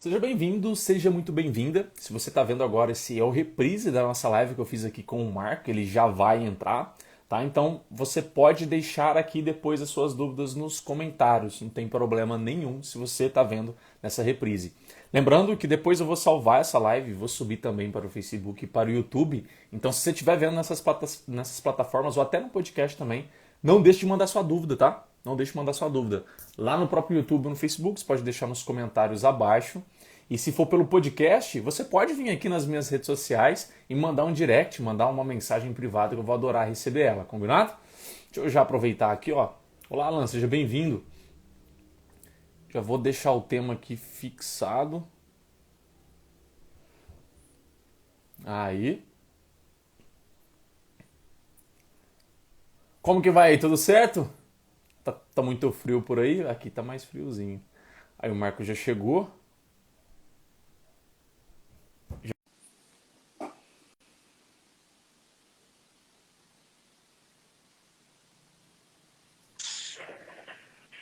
Seja bem-vindo, seja muito bem-vinda. Se você está vendo agora, esse é o reprise da nossa live que eu fiz aqui com o Marco, ele já vai entrar, tá? Então você pode deixar aqui depois as suas dúvidas nos comentários, não tem problema nenhum se você está vendo nessa reprise. Lembrando que depois eu vou salvar essa live, vou subir também para o Facebook e para o YouTube. Então se você estiver vendo nessas plataformas ou até no podcast também, não deixe de mandar sua dúvida, tá? Não deixe de mandar sua dúvida. Lá no próprio YouTube ou no Facebook, você pode deixar nos comentários abaixo. E se for pelo podcast, você pode vir aqui nas minhas redes sociais e mandar um direct, mandar uma mensagem privada que eu vou adorar receber ela, combinado? Deixa eu já aproveitar aqui, ó. Olá, Alan, seja bem-vindo. Já vou deixar o tema aqui fixado. Aí. Como que vai aí? Tudo certo? Tá muito frio por aí? Aqui tá mais friozinho. Aí o Marco já chegou.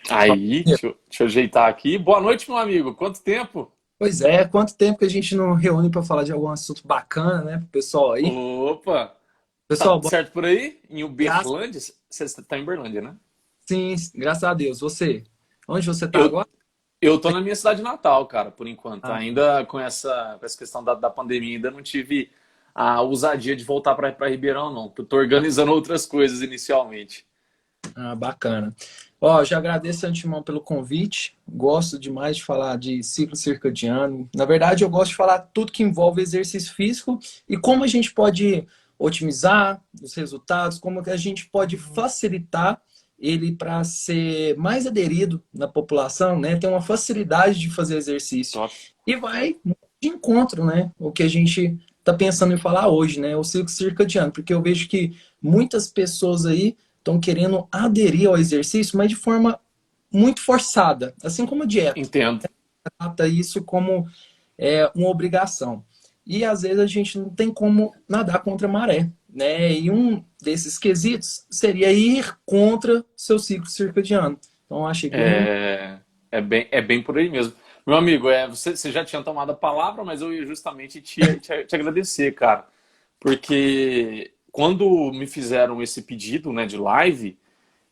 Aí, deixa eu ajeitar aqui. Boa noite, meu amigo. Quanto tempo? Pois é, quanto tempo que a gente não reúne para falar de algum assunto bacana, né, pro pessoal aí? Opa! Tá Pessoal, tudo bom, certo por aí? Em graças, Uberlândia? Você tá em Uberlândia, né? sim, graças a Deus. Você, onde você tá Eu, agora? eu tô na minha cidade natal, cara, por enquanto. Ah, Ainda com essa questão da pandemia, ainda não tive a ousadia de voltar pra Ribeirão, não. Eu tô organizando outras coisas inicialmente. bacana. Ó, já agradeço de antemão pelo convite. Gosto demais de falar de ciclo circadiano. Na verdade, eu gosto de falar tudo que envolve exercício físico e como a gente pode otimizar os resultados, como que a gente pode facilitar ele para ser mais aderido na população, né? Ter uma facilidade de fazer exercício. Top. E vai de encontro, né? O que a gente está pensando em falar hoje, né? O ciclo circadiano, porque eu vejo que muitas pessoas aí estão querendo aderir ao exercício, mas de forma muito forçada, assim como a dieta. Entendo. Trata isso como uma obrigação. E às vezes a gente não tem como nadar contra a maré, né? E um desses quesitos seria ir contra seu ciclo circadiano. Então eu achei bem. É bem por aí mesmo. Meu amigo, você já tinha tomado a palavra, mas eu ia justamente te agradecer, cara. Porque quando me fizeram esse pedido, né, de live,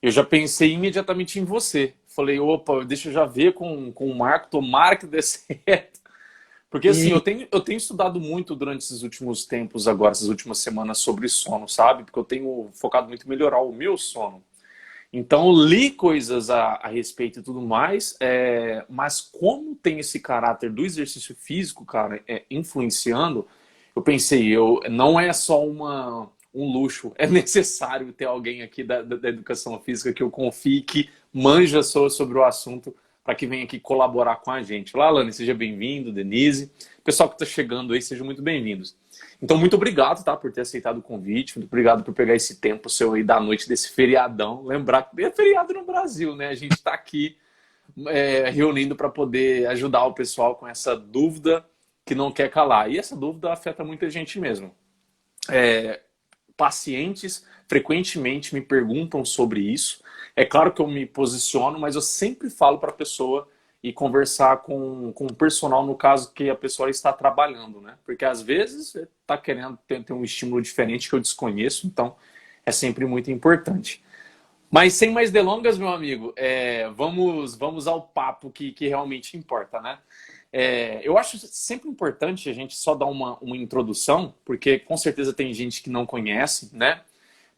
eu já pensei imediatamente em você. Falei, opa, deixa eu já ver com o Marco, tomara que dê certo. Porque assim, E eu tenho estudado muito durante esses últimos tempos agora, essas últimas semanas sobre sono, sabe? Porque eu tenho focado muito em melhorar o meu sono. Então, eu li coisas a respeito e tudo mais, mas como tem esse caráter do exercício físico, cara, influenciando, eu pensei, não é só um luxo, é necessário ter alguém aqui da educação física que eu confie, que manja sobre o assunto, para que venha aqui colaborar com a gente. Olá, Alane, seja bem-vindo, Denise. Pessoal que está chegando aí, sejam muito bem-vindos. Então, muito obrigado, tá, por ter aceitado o convite. Muito obrigado por pegar esse tempo seu aí da noite desse feriadão. Lembrar que é feriado no Brasil, né? A gente está aqui reunindo para poder ajudar o pessoal com essa dúvida que não quer calar. E essa dúvida afeta muita gente mesmo. Pacientes frequentemente me perguntam sobre isso. É claro que eu me posiciono, mas eu sempre falo para a pessoa e conversar com o personal no caso que a pessoa está trabalhando, né? Porque às vezes está querendo ter um estímulo diferente que eu desconheço, então é sempre muito importante. Mas sem mais delongas, meu amigo, vamos ao papo que realmente importa, né? Eu acho sempre importante a gente só dar uma introdução, porque com certeza tem gente que não conhece, né?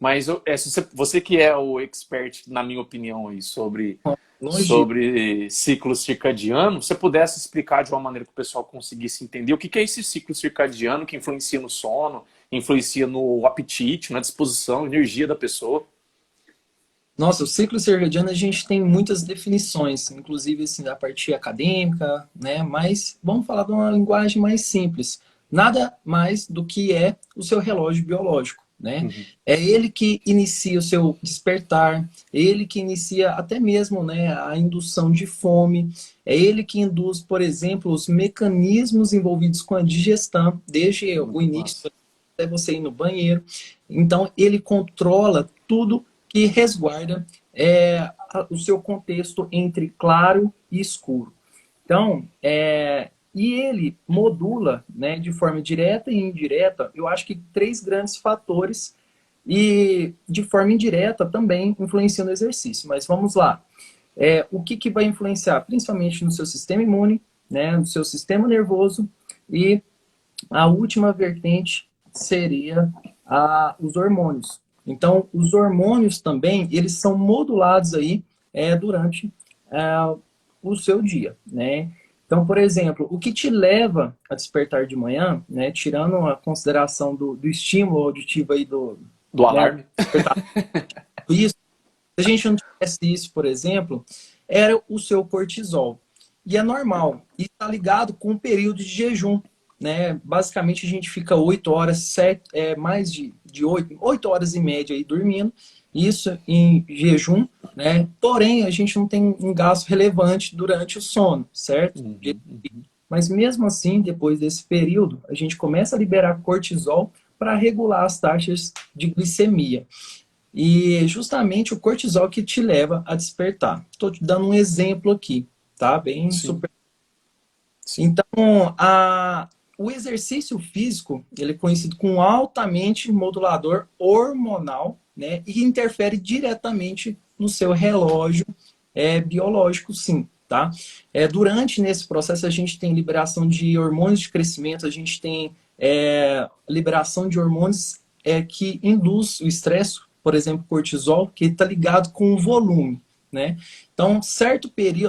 Mas se você que é o expert, na minha opinião, aí, sobre, longe. sobre ciclo circadiano, se você pudesse explicar de uma maneira que o pessoal conseguisse entender o que é esse ciclo circadiano que influencia no sono, influencia no apetite, na disposição, energia da pessoa. Nossa, o ciclo circadiano a gente tem muitas definições, inclusive assim, da parte acadêmica, né? Mas vamos falar de uma linguagem mais simples. Nada mais do que é o seu relógio biológico, né? Uhum. É ele que inicia o seu despertar, é ele que inicia até mesmo, né, a indução de fome, é ele que induz, por exemplo, os mecanismos envolvidos com a digestão, desde o Muito início massa. até você ir no banheiro. Então, ele controla tudo que resguarda o seu contexto entre claro e escuro. Então, E ele modula, né, de forma direta e indireta, eu acho que 3 grandes fatores e de forma indireta também influencia no exercício. Mas vamos lá. O que vai influenciar? Principalmente no seu sistema imune, né, no seu sistema nervoso, e a última vertente seria os hormônios. Então, os hormônios também, eles são modulados aí durante o seu dia, né? Então, por exemplo, o que te leva a despertar de manhã, né, tirando a consideração do estímulo auditivo aí Do né, alarme. isso, se a gente não tivesse isso, por exemplo, era o seu cortisol. E é normal. E está ligado com o período de jejum. Né? Basicamente, a gente fica 8 horas, mais de 8 horas e média aí dormindo. Isso em jejum, né? Porém, a gente não tem um gasto relevante durante o sono, certo? Mas mesmo assim, depois desse período, a gente começa a liberar cortisol para regular as taxas de glicemia. E justamente o cortisol que te leva a despertar. Estou te dando um exemplo aqui, tá? Bem Sim. super. Sim. Então, o exercício físico, ele é conhecido como altamente modulador hormonal, né? E interfere diretamente no seu relógio biológico, sim, tá? Durante nesse processo, a gente tem liberação de hormônios de crescimento, a gente tem liberação de hormônios que induz o estresse, por exemplo, cortisol, que está ligado com o volume, né? Então,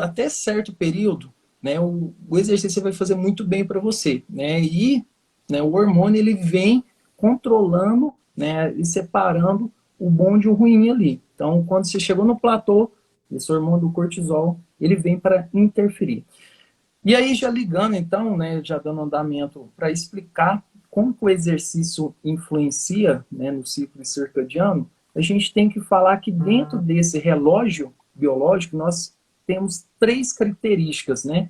até certo período, né, o exercício vai fazer muito bem para você, né? E né, o hormônio ele vem controlando, né, e separando o bom de o ruim ali. Então, quando você chegou no platô, esse hormônio do cortisol, ele vem para interferir. E aí, já ligando, então, né, já dando andamento para explicar como que o exercício influencia, né, no ciclo circadiano, a gente tem que falar que dentro desse relógio biológico, nós temos 3 características, né,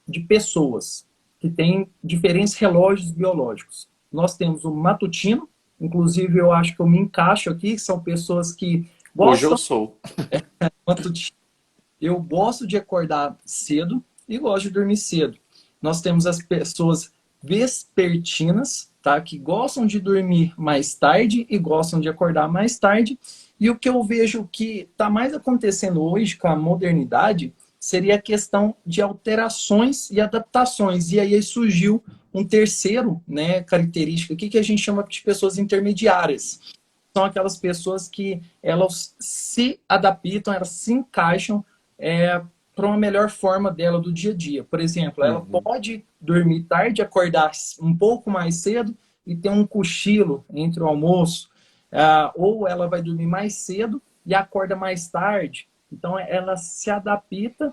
de pessoas que têm diferentes relógios biológicos. Nós temos o matutino, inclusive eu acho que eu me encaixo aqui, que são pessoas que Hoje eu gostam sou. matutino. Eu gosto de acordar cedo e gosto de dormir cedo. Nós temos as pessoas vespertinas, tá? Que gostam de dormir mais tarde e gostam de acordar mais tarde. E o que eu vejo que está mais acontecendo hoje com a modernidade seria a questão de alterações e adaptações. E aí surgiu um terceiro, né, característica aqui que a gente chama de pessoas intermediárias. São aquelas pessoas que elas se adaptam, elas se encaixam para uma melhor forma dela do dia a dia. Por exemplo, ela pode dormir tarde, acordar um pouco mais cedo e ter um cochilo entre o almoço, ou ela vai dormir mais cedo e acorda mais tarde. Então, ela se adapta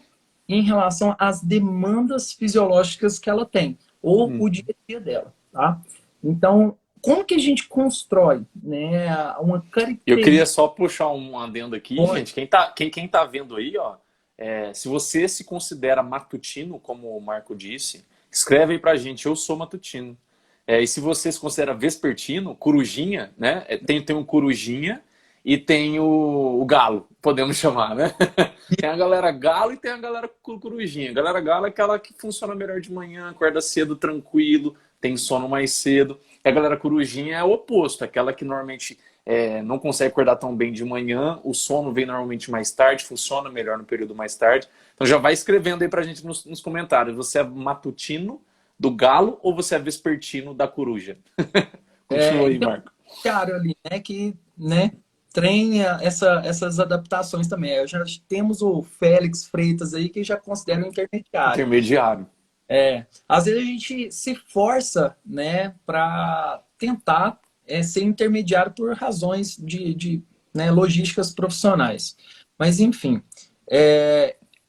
em relação às demandas fisiológicas que ela tem, ou o dia a dia dela, tá? Então, como que a gente constrói, né, uma característica? Eu queria só puxar um adendo aqui, gente. Quem tá vendo aí, ó, se você se considera matutino, como o Marco disse, escreve aí pra gente, eu sou matutino. E se você se considera vespertino, corujinha, né? Tem um corujinha e tem o galo, podemos chamar, né? Tem a galera galo e tem a galera corujinha. A galera galo é aquela que funciona melhor de manhã, acorda cedo, tranquilo, tem sono mais cedo. E a galera corujinha é o oposto, aquela que normalmente não consegue acordar tão bem de manhã, o sono vem normalmente mais tarde, funciona melhor no período mais tarde. Então já vai escrevendo aí pra gente nos comentários. Você é matutino do galo ou você é vespertino da coruja? Continua aí, Marco. Cara ali, né, que, né, treina essas adaptações também. Já temos o Félix Freitas aí, que já considera um intermediário. Intermediário. Às vezes a gente se força, né, para tentar ser intermediário por razões de né, logísticas profissionais. Mas, enfim,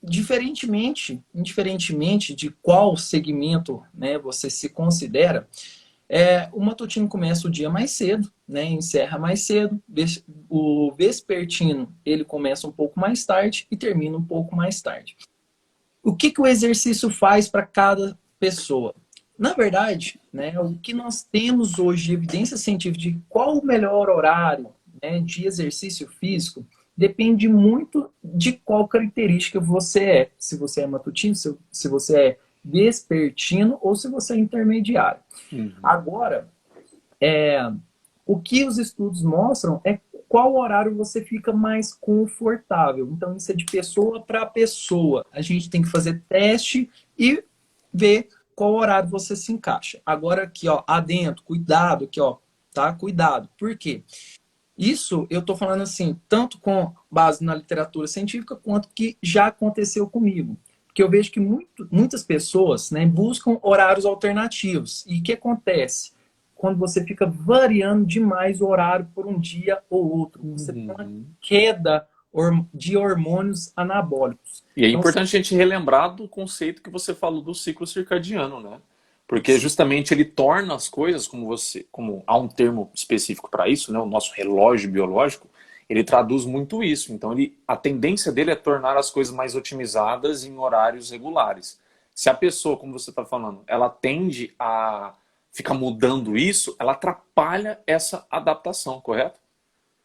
indiferentemente de qual segmento, né, você se considera, o matutino começa o dia mais cedo, né, encerra mais cedo. O vespertino ele começa um pouco mais tarde e termina um pouco mais tarde. O que o exercício faz para cada pessoa? Na verdade, né, o que nós temos hoje de evidência científica de qual o melhor horário, né, de exercício físico depende muito de qual característica você é. Se você é matutino, se você é vespertino ou se você é intermediário. Uhum. Agora, o que os estudos mostram é qual horário você fica mais confortável. Então, isso é de pessoa para pessoa. A gente tem que fazer teste e ver qual horário você se encaixa. Agora, aqui, ó, adentro, cuidado, aqui, ó, tá? Cuidado. Por quê? Isso eu tô falando assim, tanto com base na literatura científica, quanto que já aconteceu comigo. Porque eu vejo que muitas pessoas, né, buscam horários alternativos. E o que acontece? Quando você fica variando demais o horário por um dia ou outro, você tem uma Uhum. queda de hormônios anabólicos. E é Então, importante a gente relembrar do conceito que você falou do ciclo circadiano, né? Porque justamente ele torna as coisas, como há um termo específico para isso, né? O nosso relógio biológico, ele traduz muito isso. Então, a tendência dele é tornar as coisas mais otimizadas em horários regulares. Se a pessoa, como você está falando, ela tende a ficar mudando isso, ela atrapalha essa adaptação, correto?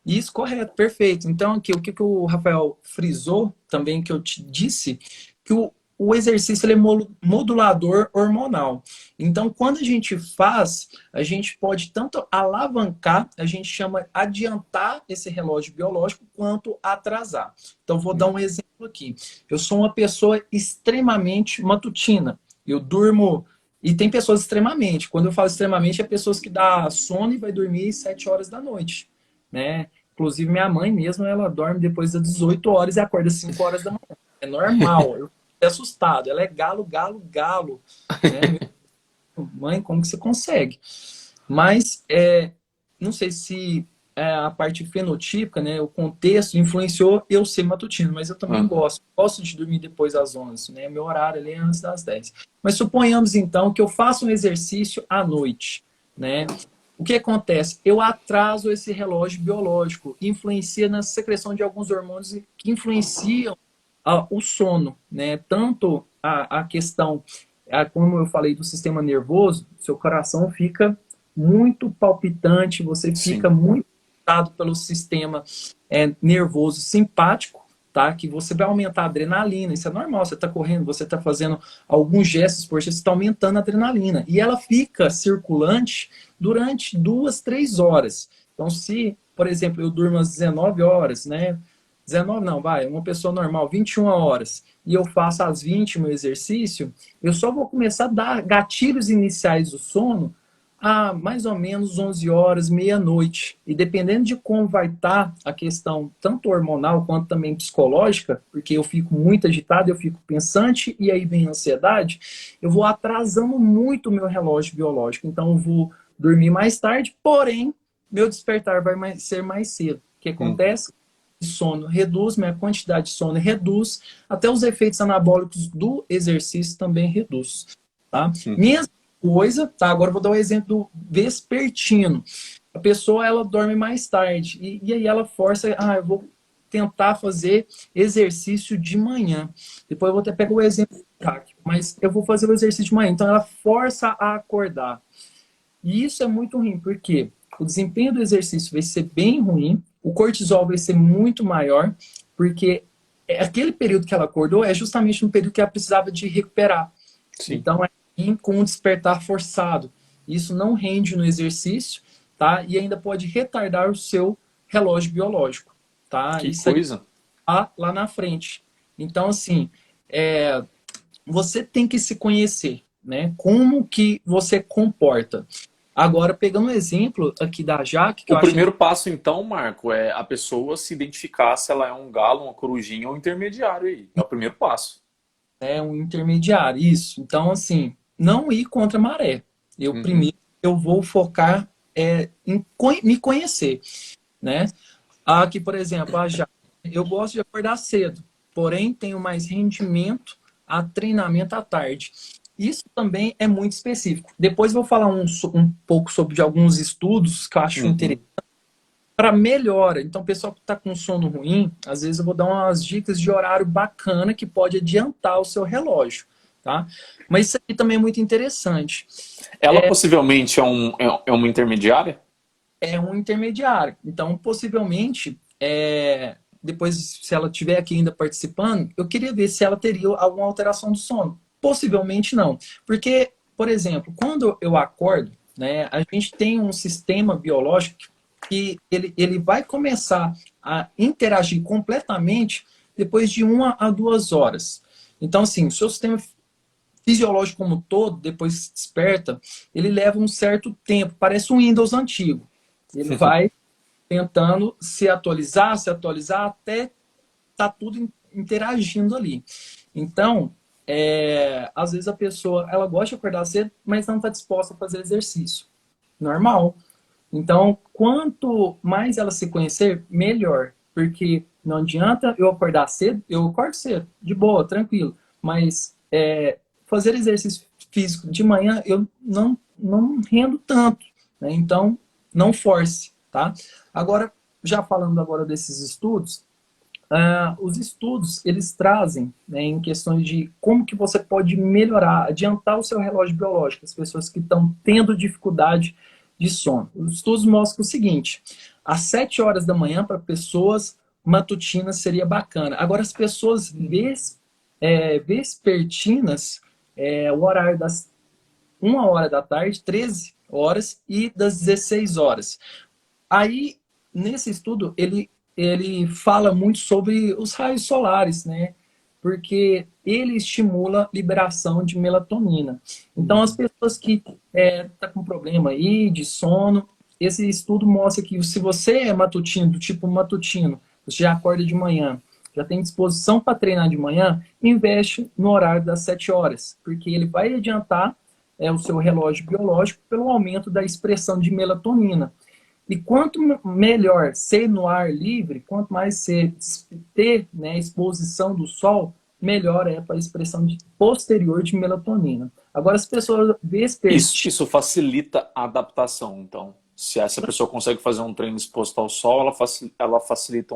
isso, correto, perfeito. Então, aqui, o que o Rafael frisou também, que eu te disse, que o exercício ele é modulador hormonal. Então, quando a gente faz, a gente pode tanto alavancar, a gente chama adiantar esse relógio biológico, quanto atrasar. Então, vou dar um exemplo aqui. Eu sou uma pessoa extremamente matutina. Eu durmo. E tem pessoas extremamente. Quando eu falo extremamente, é pessoas que dá sono e vai dormir 7 horas da noite, né? Inclusive, minha mãe mesmo, ela dorme depois das 18 horas e acorda às 5 horas da manhã. É normal. Eu fiquei assustado. Ela é galo, galo, galo. Né? Mãe, como que você consegue? Mas, não sei se a parte fenotípica, né, o contexto influenciou eu ser matutino, mas eu também Uhum. gosto. Gosto de dormir depois das 11, né? Meu horário ali é antes das 10. Mas suponhamos, então, que eu faça um exercício à noite, né? O que acontece? Eu atraso esse relógio biológico, influencia na secreção de alguns hormônios que influenciam o sono, né? Tanto a questão, como eu falei, do sistema nervoso, seu coração fica muito palpitante, você fica Sim. muito excitado pelo sistema nervoso simpático, tá? Que você vai aumentar a adrenalina, isso é normal, você está correndo, você está fazendo alguns gestos, porque você está aumentando a adrenalina. E ela fica circulante durante 2, 3 horas. Então, se, por exemplo, eu durmo às 19 horas, né? 19 não, vai, uma pessoa normal, 21 horas, e eu faço às 20 o meu exercício, eu só vou começar a dar gatilhos iniciais do sono a mais ou menos 11 horas, meia-noite. E dependendo de como vai estar a questão, tanto hormonal quanto também psicológica, porque eu fico muito agitado, eu fico pensante, e aí vem a ansiedade, eu vou atrasando muito o meu relógio biológico. Então, eu vou dormir mais tarde, porém, meu despertar vai ser mais cedo. O que Uhum. acontece? Sono reduz, minha quantidade de sono reduz, até os efeitos anabólicos do exercício também reduz, tá? Uhum. Mesma coisa, tá? Agora eu vou dar o exemplo do vespertino. A pessoa, ela dorme mais tarde, e aí ela força, eu vou tentar fazer exercício de manhã. Depois eu vou até pegar o exemplo prático, mas eu vou fazer o exercício de manhã. Então ela força a acordar. E isso é muito ruim, porque o desempenho do exercício vai ser bem ruim, o cortisol vai ser muito maior, porque aquele período que ela acordou é justamente um período que ela precisava de recuperar. Sim. Então, é com um despertar forçado. Isso não rende no exercício, tá? E ainda pode retardar o seu relógio biológico, tá? Que Isso aí coisa. tá lá na frente. Então, assim, você tem que se conhecer, né? Como que você comporta. Agora, pegando um exemplo aqui da Jaque, que O eu achei primeiro passo, então, Marco, é a pessoa se identificar se ela é um galo, uma corujinha ou um intermediário aí. É o primeiro passo. um intermediário, isso. Então, assim, não ir contra a maré. Eu Uhum. primeiro eu vou focar em me conhecer, né? Aqui, por exemplo, a Jaque, eu gosto de acordar cedo, porém tenho mais rendimento a treinamento à tarde. Isso também é muito específico. Depois eu vou falar um pouco sobre de alguns estudos que eu acho Uhum. interessante para melhora. Então, o pessoal que está com sono ruim, às vezes eu vou dar umas dicas de horário bacana que pode adiantar o seu relógio, tá? Mas isso aqui também é muito interessante. Ela possivelmente é uma intermediária? É um intermediário. Então, possivelmente, depois, se ela estiver aqui ainda participando, eu queria ver se ela teria alguma alteração do sono. Possivelmente não. Porque, por exemplo, quando eu acordo, né, a gente tem um sistema biológico que ele vai começar a interagir completamente depois de 1 a 2 horas. Então, assim, o seu sistema fisiológico como um todo, depois que desperta, ele leva um certo tempo, parece um Windows antigo. Ele vai tentando se atualizar até tá tudo interagindo ali. Então, às vezes a pessoa, ela gosta de acordar cedo, mas não está disposta a fazer exercício. Normal. Então, quanto mais ela se conhecer, melhor. Porque não adianta eu acordar cedo, eu acordo cedo, de boa, tranquilo. Mas fazer exercício físico de manhã, eu não rendo tanto. Né? Então, não force, tá? Agora, já falando agora desses estudos, os estudos, eles trazem, né, em questões de como que você pode melhorar, adiantar o seu relógio biológico, as pessoas que estão tendo dificuldade de sono. Os estudos mostram o seguinte, às 7 horas da manhã, para pessoas matutinas, seria bacana. Agora, as pessoas vespertinas, o horário das 1 hora da tarde, 13 horas, e das 16 horas. Aí, nesse estudo, ele fala muito sobre os raios solares, né? Porque ele estimula a liberação de melatonina. Então, as pessoas que estão com problema aí de sono, esse estudo mostra que se você é matutino, do tipo matutino, você já acorda de manhã, já tem disposição para treinar de manhã, investe no horário das 7 horas, porque ele vai adiantar o seu relógio biológico pelo aumento da expressão de melatonina. E quanto melhor ser no ar livre, quanto mais você ter, né, exposição do sol, melhor é para a expressão posterior de melatonina. Agora, as pessoas Isso facilita a adaptação, então. Se essa pessoa consegue fazer um treino exposto ao sol, ela facilita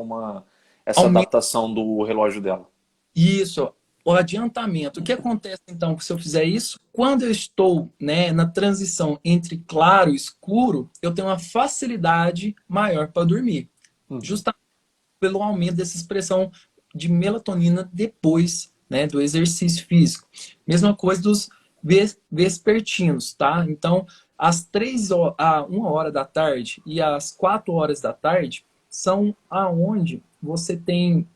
essa adaptação do relógio dela. Isso, o adiantamento. O que acontece, então, se eu fizer isso? Quando eu estou, né, na transição entre claro e escuro, eu tenho uma facilidade maior para dormir. Justamente pelo aumento dessa expressão de melatonina depois, né, do exercício físico. Mesma coisa dos vespertinos, tá? Então, às 1 hora da tarde e às 4 horas da tarde são aonde você tem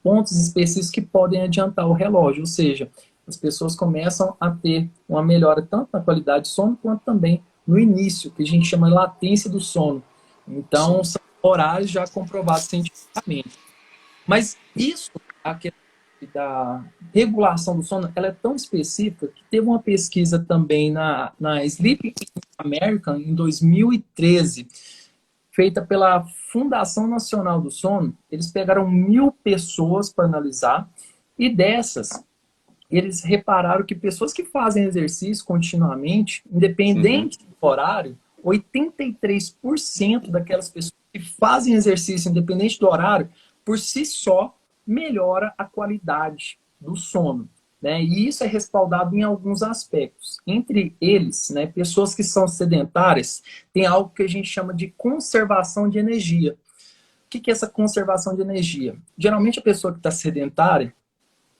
pontos específicos que podem adiantar o relógio, ou seja, as pessoas começam a ter uma melhora tanto na qualidade de sono quanto também no início, que a gente chama de latência do sono. Então, são horários já comprovados cientificamente. Mas isso, a questão da regulação do sono, ela é tão específica que teve uma pesquisa também na Sleep American em 2013, feita pela Fundação Nacional do Sono. Eles pegaram 1.000 pessoas para analisar e dessas, eles repararam que pessoas que fazem exercício continuamente, independente do horário, 83% daquelas pessoas que fazem exercício independente do horário, por si só, melhora a qualidade do sono. Né? E isso é respaldado em alguns aspectos. Entre eles, né, pessoas que são sedentárias, tem algo que a gente chama de conservação de energia. O que é essa conservação de energia? Geralmente a pessoa que está sedentária,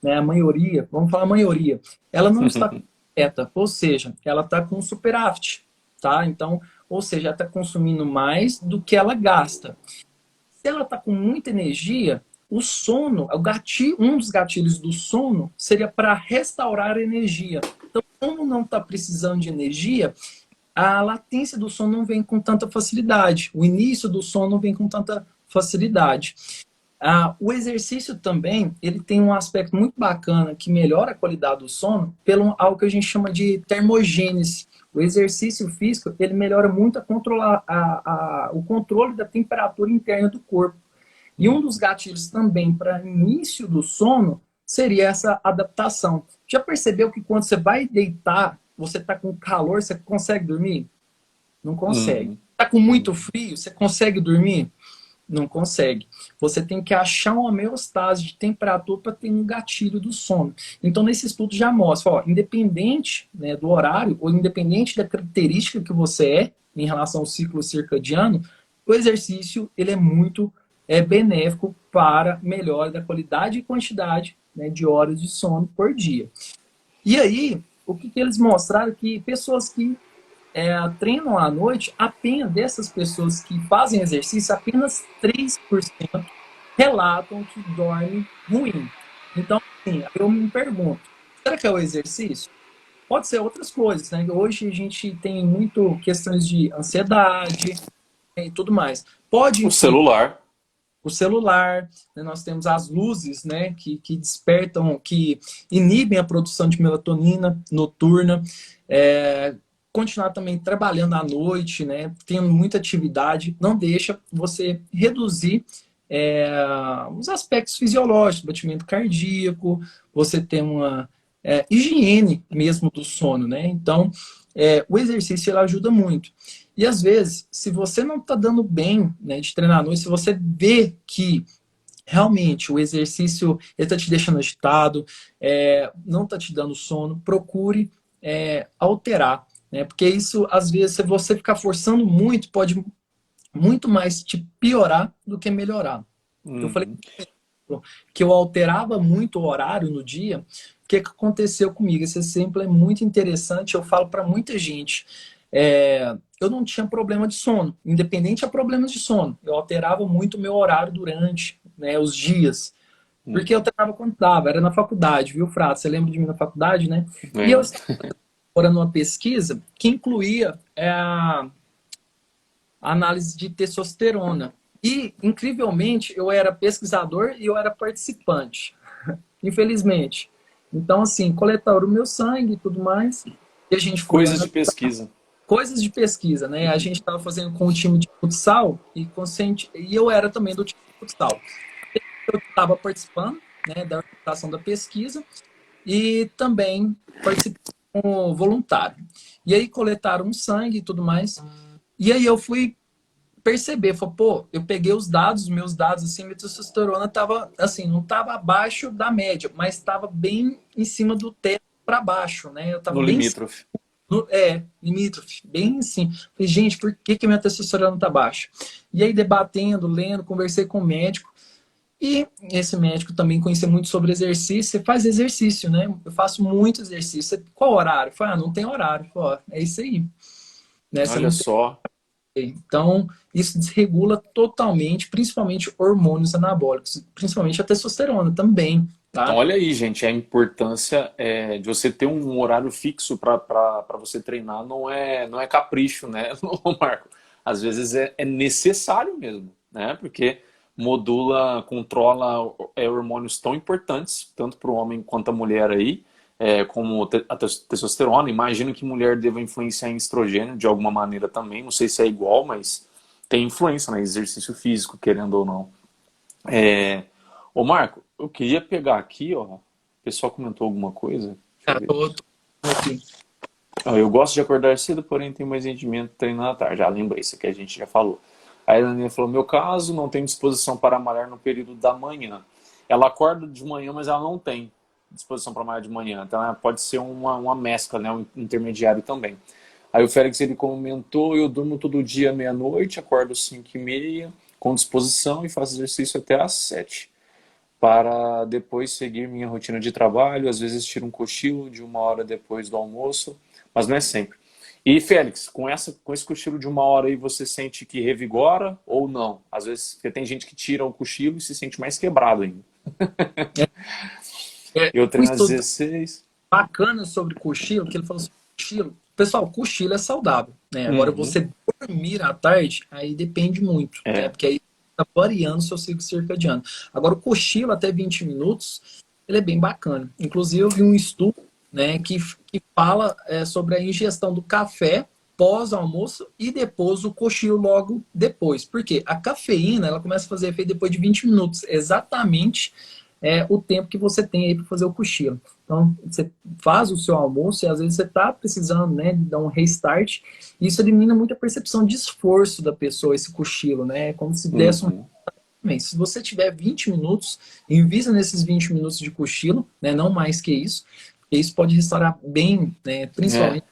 né, a maioria, vamos falar a maioria, ela não está completa, ou seja, ela está com superávit, tá? Então, ou seja, ela está consumindo mais do que ela gasta. Se ela está com muita energia, o sono, um dos gatilhos do sono seria para restaurar a energia. Então, como não está precisando de energia, a latência do sono não vem com tanta facilidade. O início do sono não vem com tanta facilidade. O exercício também, ele tem um aspecto muito bacana que melhora a qualidade do sono pelo algo que a gente chama de termogênese. O exercício físico, ele melhora muito o controle da temperatura interna do corpo. E um dos gatilhos também para início do sono seria essa adaptação. Já percebeu que quando você vai deitar, você está com calor, você consegue dormir? Não consegue. Está com muito frio, você consegue dormir? Não consegue. Você tem que achar uma homeostase de temperatura para ter um gatilho do sono. Então, nesse estudo já mostra, ó, independente, né, do horário, ou independente da característica que você é em relação ao ciclo circadiano, o exercício ele é muito benéfico para melhora da qualidade e quantidade, né, de horas de sono por dia. E aí, o que eles mostraram? Que pessoas que treinam à noite, apenas dessas pessoas que fazem exercício, apenas 3% relatam que dorme ruim. Então, assim, eu me pergunto, será que é o exercício? Pode ser outras coisas, né? Hoje a gente tem muito questões de ansiedade, né, e tudo mais. Pode O influir celular. o celular, né? Nós temos as luzes, né? Que despertam, que inibem a produção de melatonina noturna. Continuar também trabalhando à noite, né? Tendo muita atividade, não deixa você reduzir os aspectos fisiológicos, batimento cardíaco, você tem uma higiene mesmo do sono, né? Então, o exercício ele ajuda muito. E às vezes, se você não está dando bem, né, de treinar à noite, se você vê que realmente o exercício está te deixando agitado, não está te dando sono, procure alterar, né? Porque isso, às vezes, se você ficar forçando muito, pode muito mais te piorar do que melhorar. Eu falei Uhum. que eu alterava muito o horário no dia. O que aconteceu comigo? Esse exemplo é muito interessante. Eu falo para muita gente. Eu não tinha problema de sono, independente a problemas de sono. Eu alterava muito o meu horário durante, né, os dias. Porque eu treinava quando dava, era na faculdade, viu, Frato? Você lembra de mim na faculdade, né? E eu Lembro. estava fazendo uma pesquisa que incluía a análise de testosterona. E, incrivelmente, eu era pesquisador e eu era participante, infelizmente. Então, assim, coletaram o meu sangue e tudo mais, e a gente foi Coisas de pesquisa. coisas de pesquisa, né? A gente estava fazendo com o time de futsal e eu era também do time de futsal. Eu estava participando, né, da organização da pesquisa e também participando como voluntário. E aí coletaram um sangue e tudo mais. E aí eu fui perceber, falei, pô, eu peguei os dados, meus dados, assim, minha testosterona tava, assim, não tava abaixo da média, mas estava bem em cima do teto para baixo, né? Eu tava No bem limítrofe. limítrofe, bem assim. Falei, gente, por que que minha testosterona tá baixa? E aí, debatendo, lendo, conversei com o médico, e esse médico também conhecia muito sobre exercício. Você faz exercício, né? Eu faço muito exercício. Qual horário? Eu falei, não tem horário. Falei, é isso aí. Né? Você Olha não tem. só. Então, isso desregula totalmente, principalmente hormônios anabólicos, principalmente a testosterona também, Então, tá? olha aí, gente, a importância de você ter um horário fixo para você treinar não é capricho, né, Marco? Às vezes é necessário mesmo, né? Porque modula, controla hormônios tão importantes, tanto para o homem quanto a mulher aí, como a testosterona. Imagino que mulher deva influenciar em estrogênio de alguma maneira também. Não sei se é igual, mas tem influência, né? Exercício físico, querendo ou não. Ô Marco, eu queria pegar aqui, ó. O pessoal comentou alguma coisa? Deixa eu Cara, ver. tô aqui. Ah, eu gosto de acordar cedo, porém tenho mais rendimento treinando à tarde. Já lembrei, isso aqui a gente já falou. Aí a Daniela falou: meu caso, não tenho disposição para malhar no período da manhã. Ela acorda de manhã, mas ela não tem disposição para malhar de manhã. Então pode ser uma mescla, né? Um intermediário também. Aí o Félix ele comentou: eu durmo todo dia meia-noite, acordo 5h30, com disposição e faço exercício até às 7 para depois seguir minha rotina de trabalho. Às vezes tiro um cochilo de 1 hora depois do almoço, mas não é sempre. E Félix, com esse cochilo de 1 hora aí, você sente que revigora ou não? Às vezes, porque tem gente que tira o cochilo e se sente mais quebrado ainda. Eu Um treino às estudo 16. bacana sobre cochilo, que ele falou sobre cochilo. Pessoal, cochilo é saudável, né? Agora, Uhum. você dormir à tarde, aí depende muito, né? É. Porque aí tá variando o seu ciclo circadiano. Agora, o cochilo até 20 minutos, ele é bem bacana. Inclusive, eu vi um estudo, né, que fala sobre a ingestão do café pós-almoço e depois o cochilo logo depois. Por quê? A cafeína, ela começa a fazer efeito depois de 20 minutos, exatamente o tempo que você tem aí para fazer o cochilo. Então, você faz o seu almoço e às vezes você está precisando, né, de dar um restart. E isso elimina muito a percepção de esforço da pessoa, esse cochilo, né? É como se desse um. Uhum. Se você tiver 20 minutos, invista nesses 20 minutos de cochilo, né, não mais que isso, porque isso pode restaurar bem, né, É. principalmente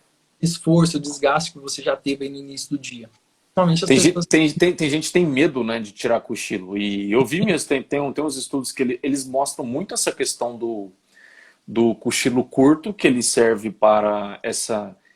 o esforço, o desgaste que você já teve aí no início do dia. Principalmente as Tem, gente- pessoas. tem, tem, tem gente que tem medo, né, de tirar cochilo. E eu vi mesmo, tem uns estudos que eles mostram muito essa questão do cochilo curto, que ele serve para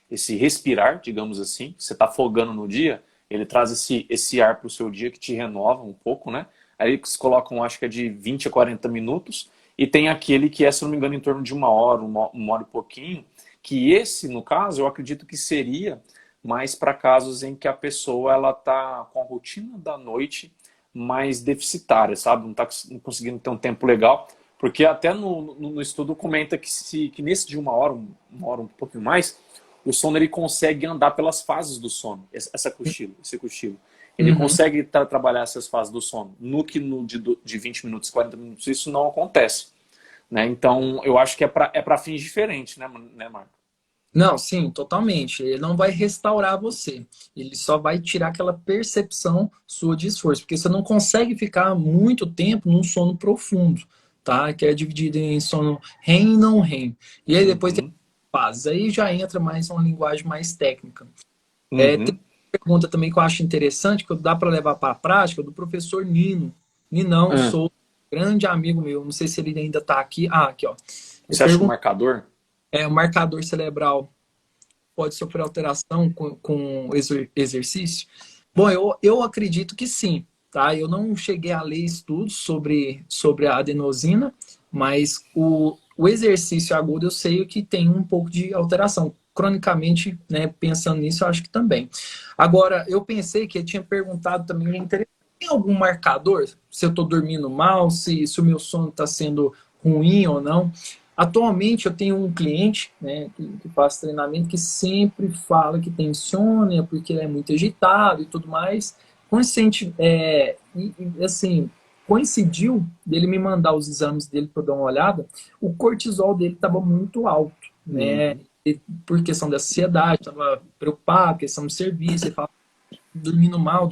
esse respirar, digamos assim. Você está folgando no dia, ele traz esse ar para o seu dia que te renova um pouco, né? Aí eles colocam, acho que é de 20 a 40 minutos. E tem aquele que é, se não me engano, em torno de uma hora e pouquinho, que esse, no caso, eu acredito que seria mais para casos em que a pessoa ela tá com a rotina da noite mais deficitária, sabe? Não está conseguindo ter um tempo legal. Porque até no estudo comenta que nesse de uma hora um pouquinho mais, o sono ele consegue andar pelas fases do sono, esse cochilo. Ele Uhum. consegue trabalhar essas fases do sono. De 20 minutos, 40 minutos, isso não acontece. Né? Então, eu acho que é para fins diferentes, né, Marco? Não, sim, totalmente. Ele não vai restaurar você. Ele só vai tirar aquela percepção sua de esforço, porque você não consegue ficar muito tempo num sono profundo, tá? Que é dividido em sono REM e não REM. E aí depois tem Uhum, fases. Aí já entra mais uma linguagem mais técnica. Tem uhum, uma pergunta também que eu acho interessante, que dá para levar para a prática, do professor Nino. Ninão, uhum. sou grande amigo meu. Não sei se ele ainda está aqui. Ah, aqui, ó. Ele Você acha que o pergunta, marcador? o marcador cerebral pode sofrer alteração com exercício? Bom, eu acredito que sim, tá? Eu não cheguei a ler estudos sobre a adenosina, mas o exercício agudo eu sei que tem um pouco de alteração. Cronicamente, né, pensando nisso, eu acho que também. Agora, eu pensei que eu tinha perguntado também, tem algum marcador? Se eu estou dormindo mal, se o meu sono está sendo ruim ou não? Atualmente eu tenho um cliente, né, que faz treinamento que sempre fala que tem insônia porque ele é muito agitado e tudo mais. Assim, coincidiu dele me mandar os exames dele para dar uma olhada, o cortisol dele estava muito alto, né? Uhum. E por questão da ansiedade, estava preocupado, questão de serviço, ele fala dormindo mal,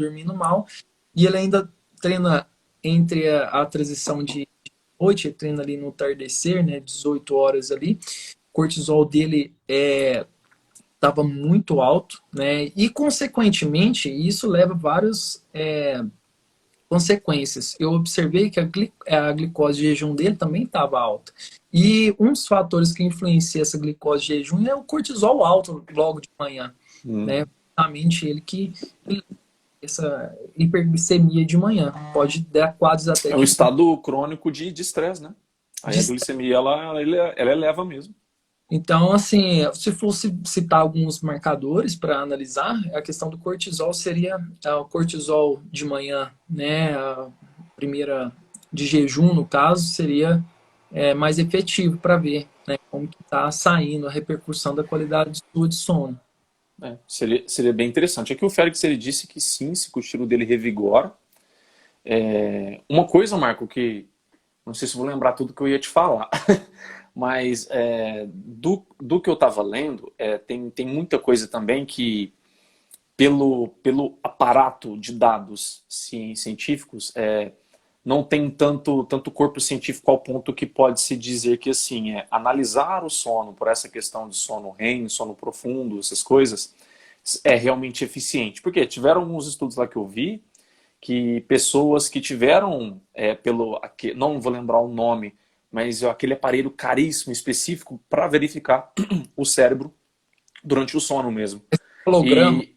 e ele ainda treina entre a transição de noite, ele treina ali no tardecer, né, 18 horas ali, o cortisol dele estava muito alto, né, e consequentemente isso leva a várias consequências. Eu observei que a glicose de jejum dele também estava alta. E um dos fatores que influencia essa glicose de jejum é o cortisol alto logo de manhã, Uhum. né? Justamente essa hiperglicemia de manhã pode dar quadros até É um de estado crônico de estresse, né? Aí a de glicemia, ela eleva mesmo. Então, assim, se fosse citar alguns marcadores para analisar, a questão do cortisol seria o cortisol de manhã, né? A primeira de jejum, no caso, seria mais efetivo para ver, né, como que está saindo a repercussão da qualidade sua de sono. Seria bem interessante. Aqui o Félix ele disse que sim, se o estilo dele revigora. Uma coisa, Marco, que não sei se vou lembrar tudo que eu ia te falar, mas do que eu estava lendo, tem muita coisa também que, pelo aparato de dados científicos, não tem tanto corpo científico ao ponto que pode se dizer que assim, analisar o sono por essa questão de sono REM, sono profundo, essas coisas, é realmente eficiente. Porque tiveram alguns estudos lá que eu vi que pessoas que tiveram, não vou lembrar o nome, mas aquele aparelho caríssimo específico para verificar o cérebro durante o sono mesmo. Holograma, E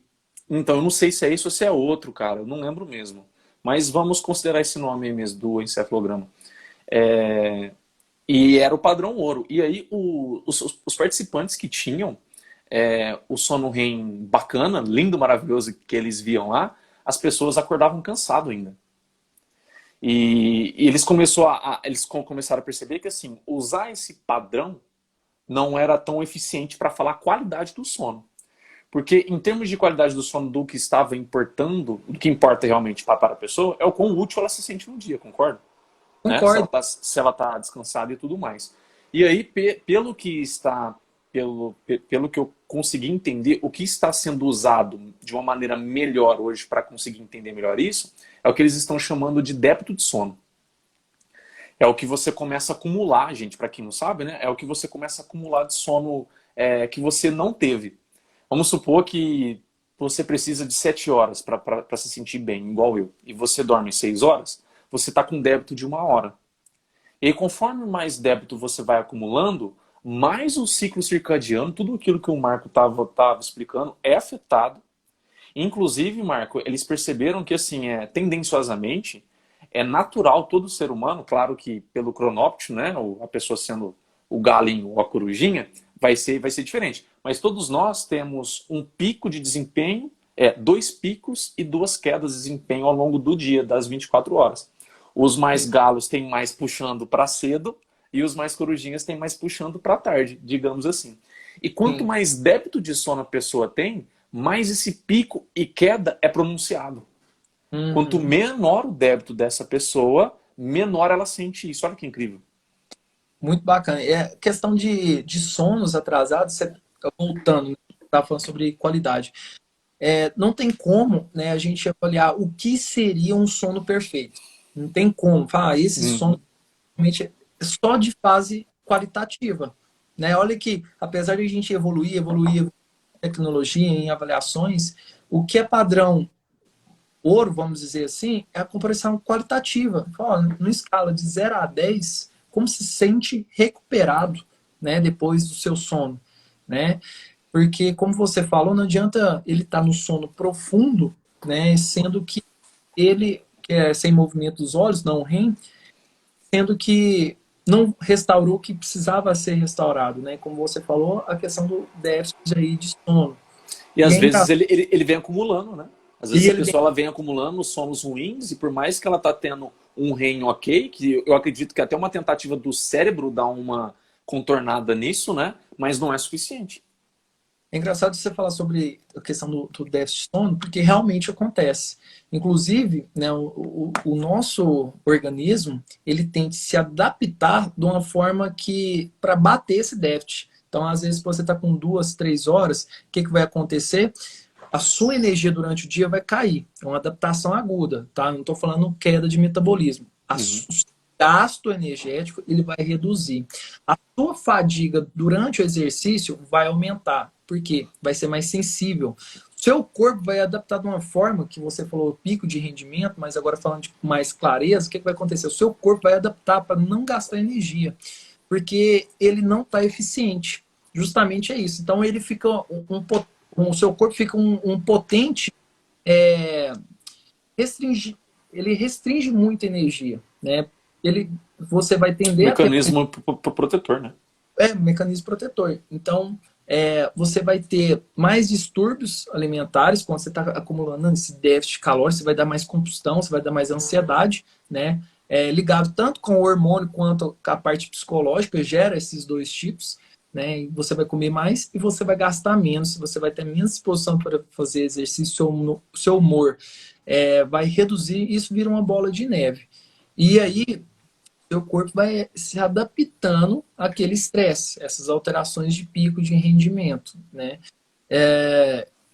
então eu não sei se é isso ou se é outro, cara, eu não lembro mesmo. Mas vamos considerar esse nome aí mesmo do encefalograma. É, e era o padrão ouro. E aí os participantes que tinham o sono REM bacana, lindo, maravilhoso que eles viam lá, as pessoas acordavam cansado ainda. E eles começaram a perceber que assim, usar esse padrão não era tão eficiente para falar a qualidade do sono. Porque em termos de qualidade do sono, do que estava importando, do que importa realmente para a pessoa, é o quão útil ela se sente no dia, concorda? Né? concordo. Se ela tá descansada e tudo mais. E aí, pelo que eu consegui entender, o que está sendo usado de uma maneira melhor hoje para conseguir entender melhor isso, é o que eles estão chamando de débito de sono. É o que você começa a acumular, gente, para quem não sabe, né? É o que você começa a acumular de sono que você não teve. Vamos supor que você precisa de 7 horas para se sentir bem, igual eu, e você dorme 6 horas, você está com débito de 1 hora. E aí, conforme mais débito você vai acumulando, mais o ciclo circadiano, tudo aquilo que o Marco tava explicando, é afetado. Inclusive, Marco, eles perceberam que, assim, tendenciosamente, é natural todo ser humano, claro que pelo cronóptero, né, a pessoa sendo o galinho ou a corujinha, vai ser diferente. Mas todos nós temos um pico de desempenho, dois picos e duas quedas de desempenho ao longo do dia, das 24 horas. Os mais galos têm mais puxando para cedo e os mais corujinhas têm mais puxando para tarde, digamos assim. E quanto Sim. mais débito de sono a pessoa tem, mais esse pico e queda é pronunciado. Quanto Uhum. menor o débito dessa pessoa, menor ela sente isso. Olha que incrível. Muito bacana. É questão de sonos atrasados, você, voltando, né, tá falando sobre qualidade. Não tem como, né, a gente avaliar o que seria um sono perfeito. Não tem como falar, esse sono Uhum. realmente é só de fase qualitativa. Né? Olha que, apesar de a gente evoluir em tecnologia, em avaliações, o que é padrão ouro, vamos dizer assim, é a comparação qualitativa. Fala, numa escala de 0 a 10, como se sente recuperado, né, depois do seu sono, né? Porque, como você falou, não adianta ele estar no sono profundo, né, sendo que ele, que é sem movimento dos olhos, não REM, sendo que não restaurou o que precisava ser restaurado, né? Como você falou, a questão do déficit aí de sono. E E às é vezes engraçado. ele vem acumulando, né? Às vezes E a ele vem, pessoa ela vem acumulando sonos ruins e por mais que ela tá tendo um REM ok, que eu acredito que até uma tentativa do cérebro dar uma contornada nisso, né? Mas não é suficiente. é engraçado você falar sobre a questão do déficit de sono, porque realmente acontece. Inclusive, né, o nosso organismo ele tem que se adaptar de uma forma que para bater esse déficit. Então, às vezes, você está com 2, 3 horas, o que vai acontecer? A sua energia durante o dia vai cair. É uma adaptação aguda, tá? Não estou falando queda de metabolismo. Uhum. O gasto energético ele vai reduzir. A sua fadiga durante o exercício vai aumentar. Por quê? Vai ser mais sensível. Seu corpo vai adaptar de uma forma que você falou pico de rendimento, mas agora falando de mais clareza, o que vai acontecer? O seu corpo vai adaptar para não gastar energia, porque ele não está eficiente. Justamente é isso. Então ele fica o seu corpo fica um potente, é, restringe, ele restringe muito a energia, né? Você vai tender a ter Mecanismo protetor, né? um mecanismo protetor. Então, você vai ter mais distúrbios alimentares quando você está acumulando esse déficit calórico, você vai dar mais combustão, você vai dar mais ansiedade, né? Ligado tanto com o hormônio quanto com a parte psicológica, gera esses dois tipos, né? E você vai comer mais e você vai gastar menos, você vai ter menos disposição para fazer exercício, seu humor vai reduzir, isso vira uma bola de neve. E aí, seu corpo vai se adaptando àquele estresse, essas alterações de pico de rendimento, né?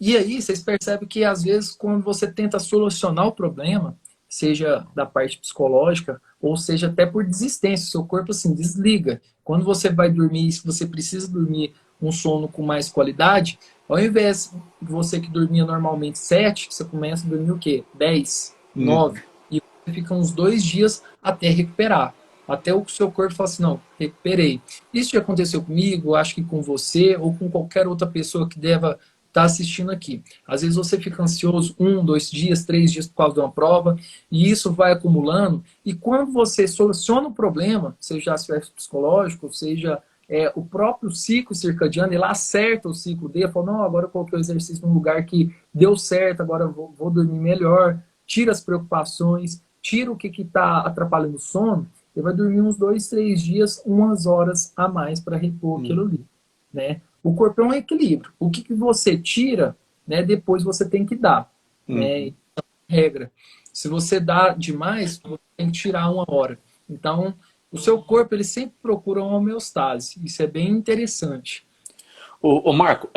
E aí vocês percebem que às vezes quando você tenta solucionar o problema, seja da parte psicológica ou seja até por desistência, seu corpo assim desliga. Quando você vai dormir, se você precisa dormir um sono com mais qualidade, ao invés de você que dormia normalmente 7, você começa a dormir o quê? 10, Uhum. 9 e você fica uns 2 dias até recuperar. Até o seu corpo fala assim, não, recuperei. Isso já aconteceu comigo, acho que com você ou com qualquer outra pessoa que deva estar assistindo aqui. Às vezes você fica ansioso 1, 2 dias, 3 dias por causa de uma prova, e isso vai acumulando. E quando você soluciona o problema, seja aspecto psicológico, seja o próprio ciclo circadiano, ele acerta o ciclo dele, fala, não, agora eu coloquei o exercício num lugar que deu certo, agora eu vou dormir melhor, tira as preocupações, tira o que está atrapalhando o sono, ele vai dormir uns 2, 3 dias, umas horas a mais para repor aquilo Uhum. ali, né? O corpo é um equilíbrio. O que você tira, né, depois você tem que dar, né? Uhum. Então, regra. Se você dá demais, você tem que tirar 1 hora. Então, o seu corpo ele sempre procura uma homeostase. Isso é bem interessante. Ô Marco,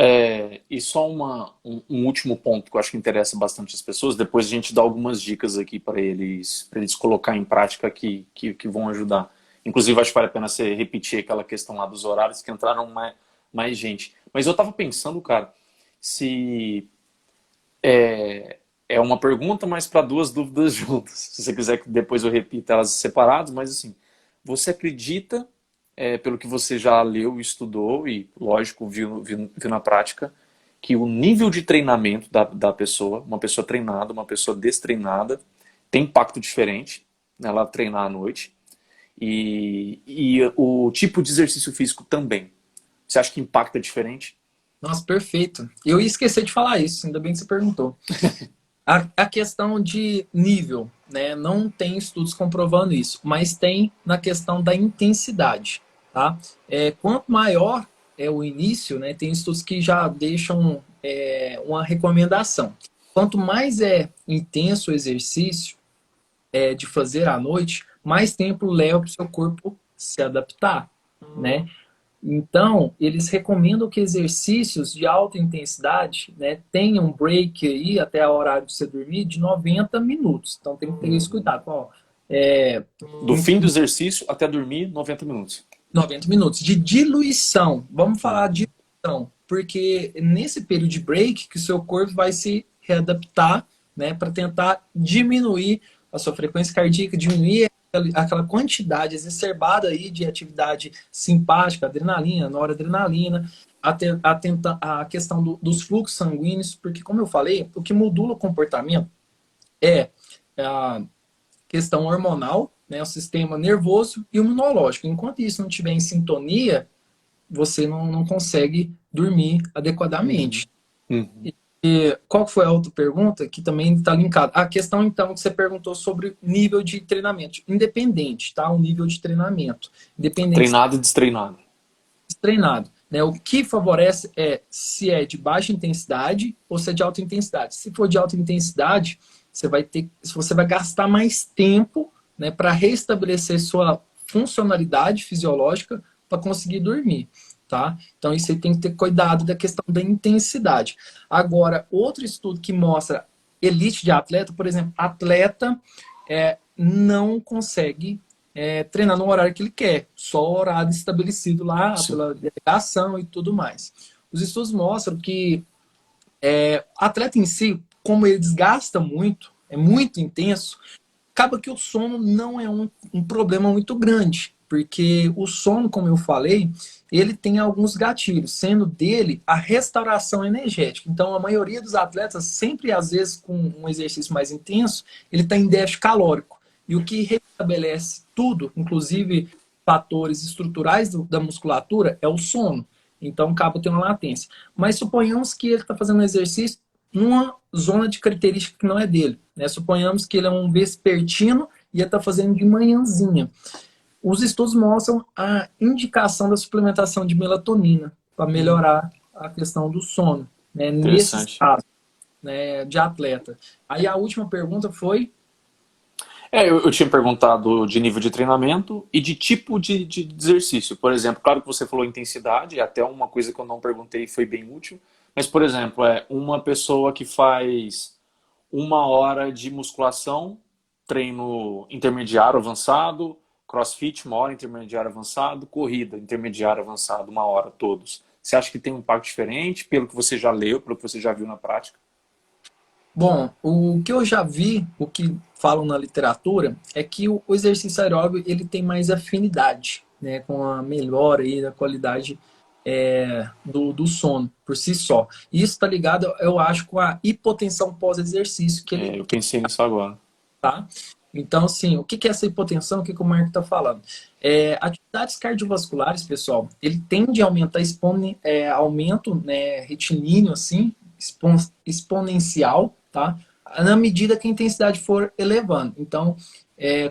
e só um último ponto que eu acho que interessa bastante as pessoas, depois a gente dá algumas dicas aqui para eles colocar em prática que vão ajudar. Inclusive, acho que vale a pena você repetir aquela questão lá dos horários, que entraram mais gente. Mas eu tava pensando, cara, se é uma pergunta, mas para duas dúvidas juntas. Se você quiser que depois eu repita elas separadas, mas assim, você acredita, pelo que você já leu, estudou e, lógico, viu na prática, que o nível de treinamento da pessoa, uma pessoa treinada, uma pessoa destreinada, tem impacto diferente nela treinar à noite e o tipo de exercício físico também. Você acha que impacta diferente? Nossa, perfeito. Eu ia esquecer de falar isso, ainda bem que você perguntou. A questão de nível, né? Não tem estudos comprovando isso, mas tem na questão da intensidade, tá? Quanto maior é o início, né? Tem estudos que já deixam uma recomendação. Quanto mais é intenso o exercício de fazer à noite, mais tempo leva para o seu corpo se adaptar, né? Então, eles recomendam que exercícios de alta intensidade, né, tenham um break aí até a hora de você dormir de 90 minutos. Então, tem que ter esse cuidado. Ó, Do fim do exercício até dormir, 90 minutos. 90 minutos de diluição. Vamos falar Uhum. de diluição, porque nesse período de break que o seu corpo vai se readaptar, né, para tentar diminuir a sua frequência cardíaca, diminuir aquela quantidade exacerbada aí de atividade simpática, adrenalina, noradrenalina, a questão dos fluxos sanguíneos, porque como eu falei, o que modula o comportamento é a questão hormonal, né, o sistema nervoso e o imunológico. Enquanto isso não estiver em sintonia, você não consegue dormir Uhum. adequadamente. Uhum. E qual foi a outra pergunta que também está linkada? A questão, então, que você perguntou sobre nível de treinamento. Independente, tá? O nível de treinamento. Independente Treinado e destreinado. se treinado. Né? O que favorece é se é de baixa intensidade ou se é de alta intensidade. Se for de alta intensidade, você vai gastar mais tempo, né, para restabelecer sua funcionalidade fisiológica para conseguir dormir. Tá? Então, isso aí tem que ter cuidado da questão da intensidade. Agora, outro estudo que mostra elite de atleta, por exemplo, atleta não consegue treinar no horário que ele quer, só o horário estabelecido lá Sim. pela delegação e tudo mais. Os estudos mostram que o atleta em si, como ele desgasta muito, é muito intenso, acaba que o sono não é um problema muito grande, porque o sono, como eu falei, ele tem alguns gatilhos, sendo dele a restauração energética. Então, a maioria dos atletas, sempre às vezes com um exercício mais intenso, ele está em déficit calórico. E o que restabelece tudo, inclusive fatores estruturais da musculatura, é o sono. Então, acaba tendo uma latência. Mas suponhamos que ele está fazendo um exercício numa zona de característica que não é dele. Né? Suponhamos que ele é um vespertino e ele está fazendo de manhãzinha. Os estudos mostram a indicação da suplementação de melatonina para melhorar a questão do sono, né? Nesses Interessante. casos, né, de atleta. Aí a última pergunta foi... Eu tinha perguntado de nível de treinamento e de tipo de exercício. Por exemplo, claro que você falou intensidade, até uma coisa que eu não perguntei e foi bem útil. Mas, por exemplo, uma pessoa que faz 1 hora de musculação, treino intermediário avançado, crossfit, 1 hora intermediário avançado, corrida intermediário avançado, 1 hora, todos. Você acha que tem um impacto diferente pelo que você já leu, pelo que você já viu na prática? Bom, o que eu já vi, o que falam na literatura, é que o exercício aeróbio ele tem mais afinidade, né, com a melhora aí da qualidade do sono por si só. Isso está ligado, eu acho, com a hipotensão pós-exercício que ele Eu pensei nisso agora. tá. Então, assim, o que é essa hipotensão? O que o Marco está falando? Atividades cardiovasculares, pessoal, ele tende a aumentar aumento, né, retilíneo, assim, exponencial, tá? Na medida que a intensidade for elevando. Então,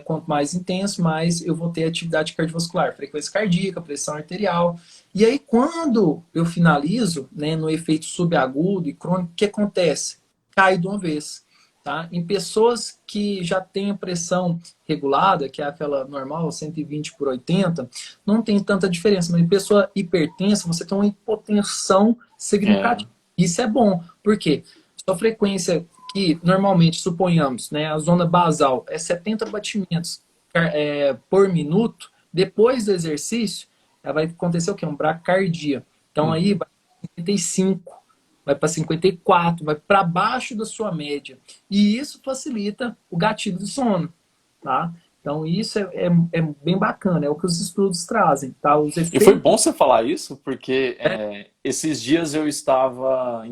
quanto mais intenso, mais eu vou ter atividade cardiovascular, frequência cardíaca, pressão arterial. E aí, quando eu finalizo, né, no efeito subagudo e crônico, o que acontece? Cai de uma vez. Tá? Em pessoas que já têm a pressão regulada, que é aquela normal, 120 por 80, não tem tanta diferença. Mas em pessoa hipertensa, você tem uma hipotensão É, significativa. Isso é bom. Por quê? Sua frequência que normalmente, suponhamos, né, a zona basal é 70 batimentos por minuto, depois do exercício, ela vai acontecer o quê? Um braquicardia. Então aí uhum. vai 55, vai para 54, vai para baixo da sua média. E isso facilita o gatilho do sono, tá? Então, isso é bem bacana, é o que os estudos trazem, tá? Os E foi efeitos. bom você falar isso, porque esses dias eu estava.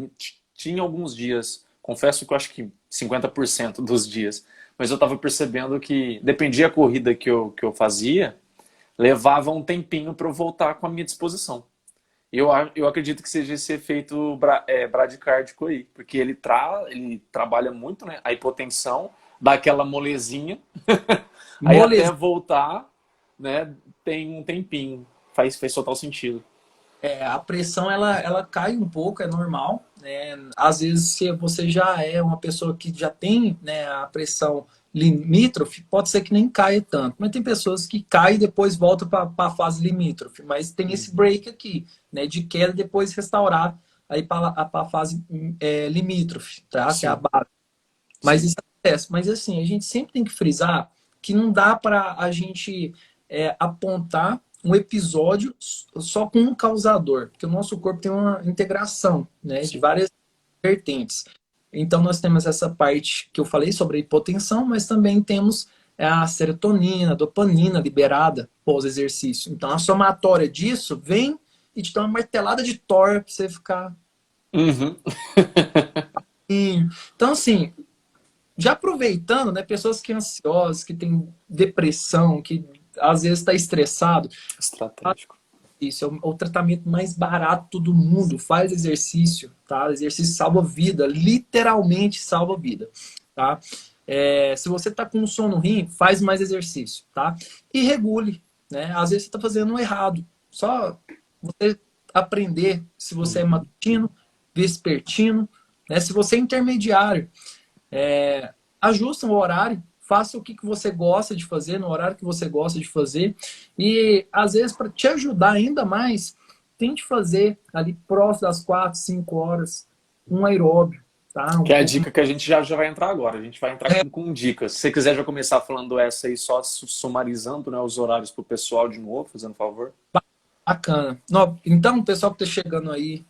Tinha alguns dias, confesso que eu acho que 50% dos dias, mas eu estava percebendo que, dependia da corrida que eu fazia, levava um tempinho para eu voltar com a minha disposição. Eu acredito que seja esse efeito bradicárdico aí, porque ele trabalha muito, né? A hipotensão, dá aquela molezinha, aí até Moleza, voltar, né, tem um tempinho. Faz total sentido. a pressão ela cai um pouco, é normal, né? Às vezes, se você já é uma pessoa que já tem, né, a pressão limítrofe, pode ser que nem caia tanto. Mas tem pessoas que caem e depois voltam para a fase limítrofe. Mas tem esse Uhum. break aqui, né, de queda e depois restaurar aí para a fase limítrofe, tá? Que é a Sim, base. Mas sim. isso acontece. Mas assim, a gente sempre tem que frisar que não dá para a gente apontar um episódio só com um causador, porque o nosso corpo tem uma integração, né, de Sim. várias vertentes. Então nós temos essa parte que eu falei sobre a hipotensão, mas também temos a serotonina, a dopamina liberada pós-exercício. Então a somatória disso vem e te dá uma martelada de Thor para você ficar. Uhum. Então, assim, já aproveitando, né, pessoas que são ansiosas, que têm depressão, que às vezes está estressado, Estratégico. isso é o tratamento mais barato do mundo. Faz exercício, tá? Exercício salva vida, literalmente salva vida, tá? Se você está com sono ruim, faz mais exercício, tá? E regule, né? Às vezes você está fazendo errado. Só você aprender se você é Uhum. matutino, vespertino, né? Se você é intermediário, ajusta o horário, faça o que você gosta de fazer, no horário que você gosta de fazer. E, às vezes, para te ajudar ainda mais, tente fazer ali próximo das 4, 5 horas um aeróbio, tá? Um Que é a pouco. dica que a gente já vai entrar agora. A gente vai entrar com dicas. Se você quiser já começar falando essa aí, só sumarizando, né, os horários para o pessoal de novo, fazendo favor. Bacana. Então, o pessoal que está chegando aí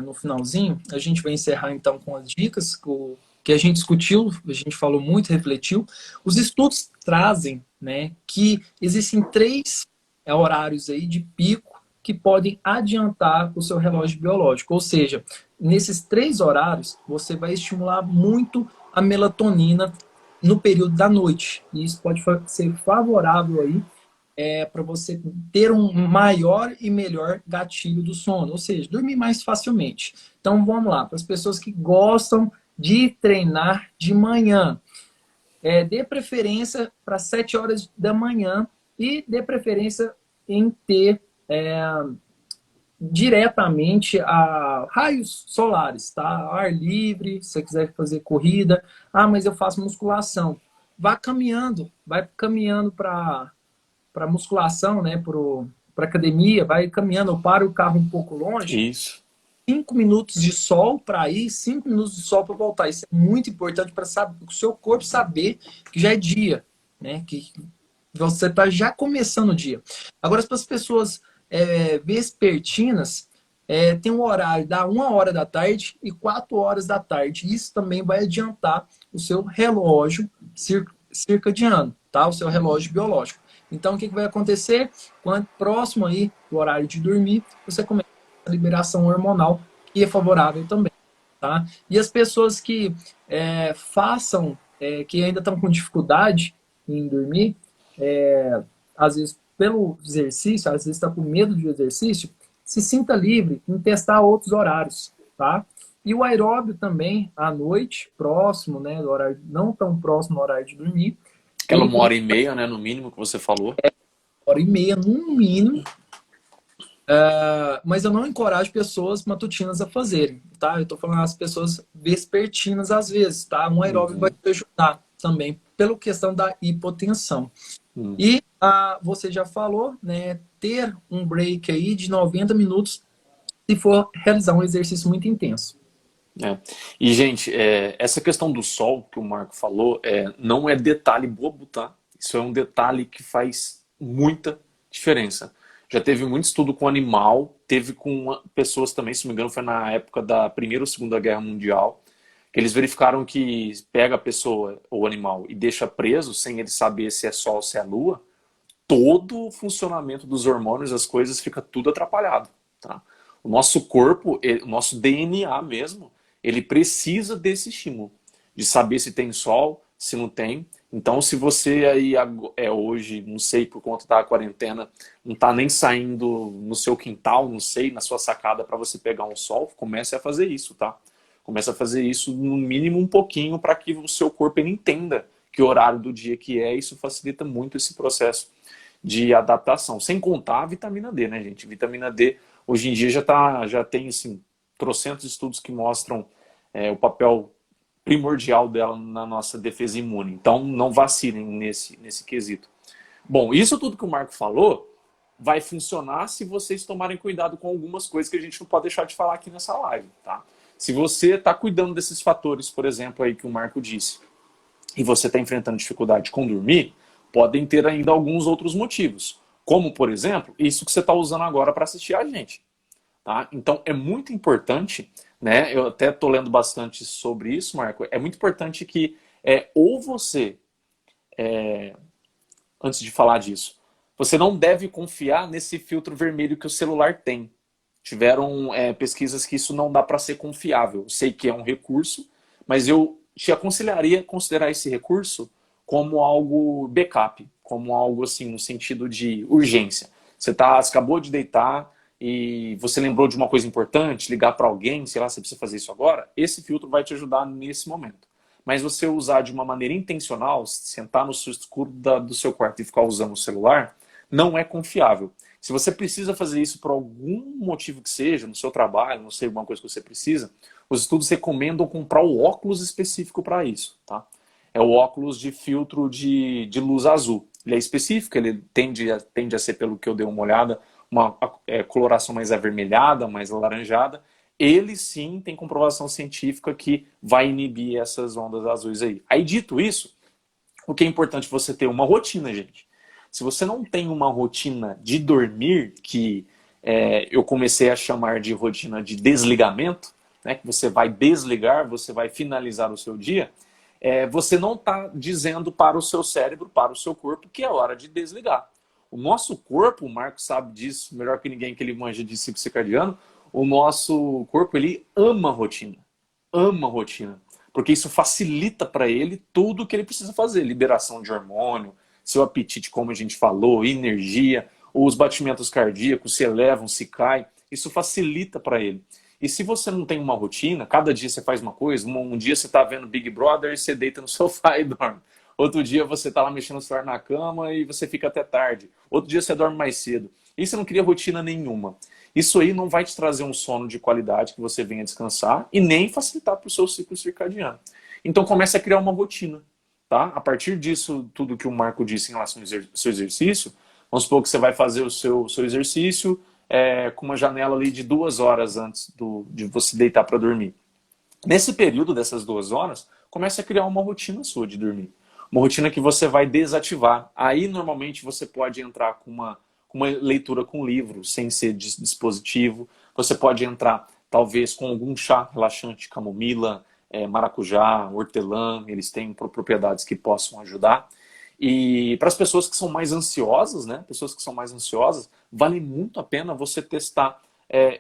no finalzinho, a gente vai encerrar então com as dicas que a gente discutiu, a gente falou muito, refletiu. Os estudos trazem, né, que existem três horários aí de pico que podem adiantar o seu relógio biológico. Ou seja, nesses três horários, você vai estimular muito a melatonina no período da noite. E isso pode ser favorável aí para você ter um maior e melhor gatilho do sono, ou seja, dormir mais facilmente. Então vamos lá, para as pessoas que gostam de treinar de manhã, dê preferência para 7 horas da manhã e dê preferência em ter diretamente a raios solares, tá? Ar livre, se você quiser fazer corrida, mas eu faço musculação. Vá caminhando, vai caminhando para musculação, né, para academia, vai caminhando, eu paro o carro um pouco longe, Isso. 5 minutos de sol para ir, 5 minutos de sol para voltar. Isso é muito importante para o seu corpo saber que já é dia, né, que você está já começando o dia. Agora, para as pessoas vespertinas, tem um horário da 1 hora da tarde e 4 horas da tarde. Isso também vai adiantar o seu relógio circadiano, tá? O seu relógio biológico. Então, o que vai acontecer? Quando próximo aí do horário de dormir, você começa a liberação hormonal, que é favorável também, tá? E as pessoas que que ainda estão com dificuldade em dormir, às vezes pelo exercício, às vezes está com medo de exercício, se sinta livre em testar outros horários, tá? E o aeróbio também, à noite, próximo, né, do horário, não tão próximo do horário de dormir, Aquela ele uma também hora e meia, né, no mínimo que você falou. 1 hora e meia, no mínimo, mas eu não encorajo pessoas matutinas a fazerem, tá? Eu tô falando as pessoas vespertinas às vezes, tá? Um aeróbio vai Uhum. te ajudar também, pela questão da hipotensão. Uhum. E você já falou, né? Ter um break aí de 90 minutos se for realizar um exercício muito intenso. É. E, gente, essa questão do sol que o Marco falou não é detalhe bobo, tá? Isso é um detalhe que faz muita diferença. Já teve muito estudo com animal, teve com pessoas também, se não me engano, foi na época da Primeira ou Segunda Guerra Mundial, que eles verificaram que pega a pessoa ou o animal e deixa preso sem ele saber se é sol ou se é lua, todo o funcionamento dos hormônios, as coisas, fica tudo atrapalhado, tá? O nosso corpo, o nosso DNA mesmo, ele precisa desse estímulo, de saber se tem sol, se não tem. Então, se você aí hoje, não sei, por conta da quarentena, não está nem saindo no seu quintal, não sei, na sua sacada para você pegar um sol, comece a fazer isso, tá? Comece a fazer isso no mínimo um pouquinho para que o seu corpo ele entenda que horário do dia que é. Isso facilita muito esse processo de adaptação. Sem contar a vitamina D, né, gente? Vitamina D, hoje em dia já tem, assim, trocentos estudos que mostram o papel primordial dela na nossa defesa imune. Então, não vacilem nesse quesito. Bom, isso tudo que o Marco falou vai funcionar se vocês tomarem cuidado com algumas coisas que a gente não pode deixar de falar aqui nessa live, tá? Se você está cuidando desses fatores, por exemplo, aí que o Marco disse, e você está enfrentando dificuldade com dormir, podem ter ainda alguns outros motivos. Como, por exemplo, isso que você está usando agora para assistir a gente. Tá? Então, é muito importante, né? Eu até estou lendo bastante sobre isso, Marco. É muito importante que ou você, antes de falar disso, você não deve confiar nesse filtro vermelho que o celular tem. Tiveram pesquisas que isso não dá para ser confiável. Eu sei que é um recurso, mas eu te aconselharia a considerar esse recurso como algo backup, como algo assim no sentido de urgência. Você acabou de deitar e você lembrou de uma coisa importante, ligar para alguém, sei lá, você precisa fazer isso agora, esse filtro vai te ajudar nesse momento. Mas você usar de uma maneira intencional, sentar no escuro do seu quarto e ficar usando o celular, não é confiável. Se você precisa fazer isso por algum motivo que seja, no seu trabalho, não sei, alguma coisa que você precisa, os estudos recomendam comprar o óculos específico para isso, tá? É o óculos de filtro de luz azul. Ele é específico, ele tende a ser, pelo que eu dei uma olhada, uma coloração mais avermelhada, mais alaranjada. Ele sim tem comprovação científica que vai inibir essas ondas azuis aí. Aí, dito isso, o que é importante você ter uma rotina, gente. Se você não tem uma rotina de dormir, que eu comecei a chamar de rotina de desligamento, né, que você vai desligar, você vai finalizar o seu dia, você não está dizendo para o seu cérebro, para o seu corpo, que é hora de desligar. O nosso corpo, o Marco sabe disso melhor que ninguém, que ele manja de ciclo circadiano, o nosso corpo, ele ama rotina. Ama rotina. Porque isso facilita para ele tudo o que ele precisa fazer. Liberação de hormônio, seu apetite, como a gente falou, energia, os batimentos cardíacos se elevam, se caem. Isso facilita para ele. E se você não tem uma rotina, cada dia você faz uma coisa, um dia você está vendo Big Brother e você deita no sofá e dorme. Outro dia você está lá mexendo o celular na cama e você fica até tarde. Outro dia você dorme mais cedo. E você não cria rotina nenhuma. Isso aí não vai te trazer um sono de qualidade que você venha descansar e nem facilitar para o seu ciclo circadiano. Então comece a criar uma rotina. Tá? A partir disso, tudo que o Marco disse em relação ao seu exercício, vamos supor que você vai fazer o seu exercício com uma janela ali de 2 horas antes de você deitar para dormir. Nesse período dessas 2 horas, comece a criar uma rotina sua de dormir. Uma rotina que você vai desativar. Aí, normalmente, você pode entrar com uma leitura com livro, sem ser dispositivo. Você pode entrar, talvez, com algum chá relaxante, camomila, maracujá, hortelã. Eles têm propriedades que possam ajudar. E para as pessoas que são mais ansiosas, né? Pessoas que são mais ansiosas, vale muito a pena você testar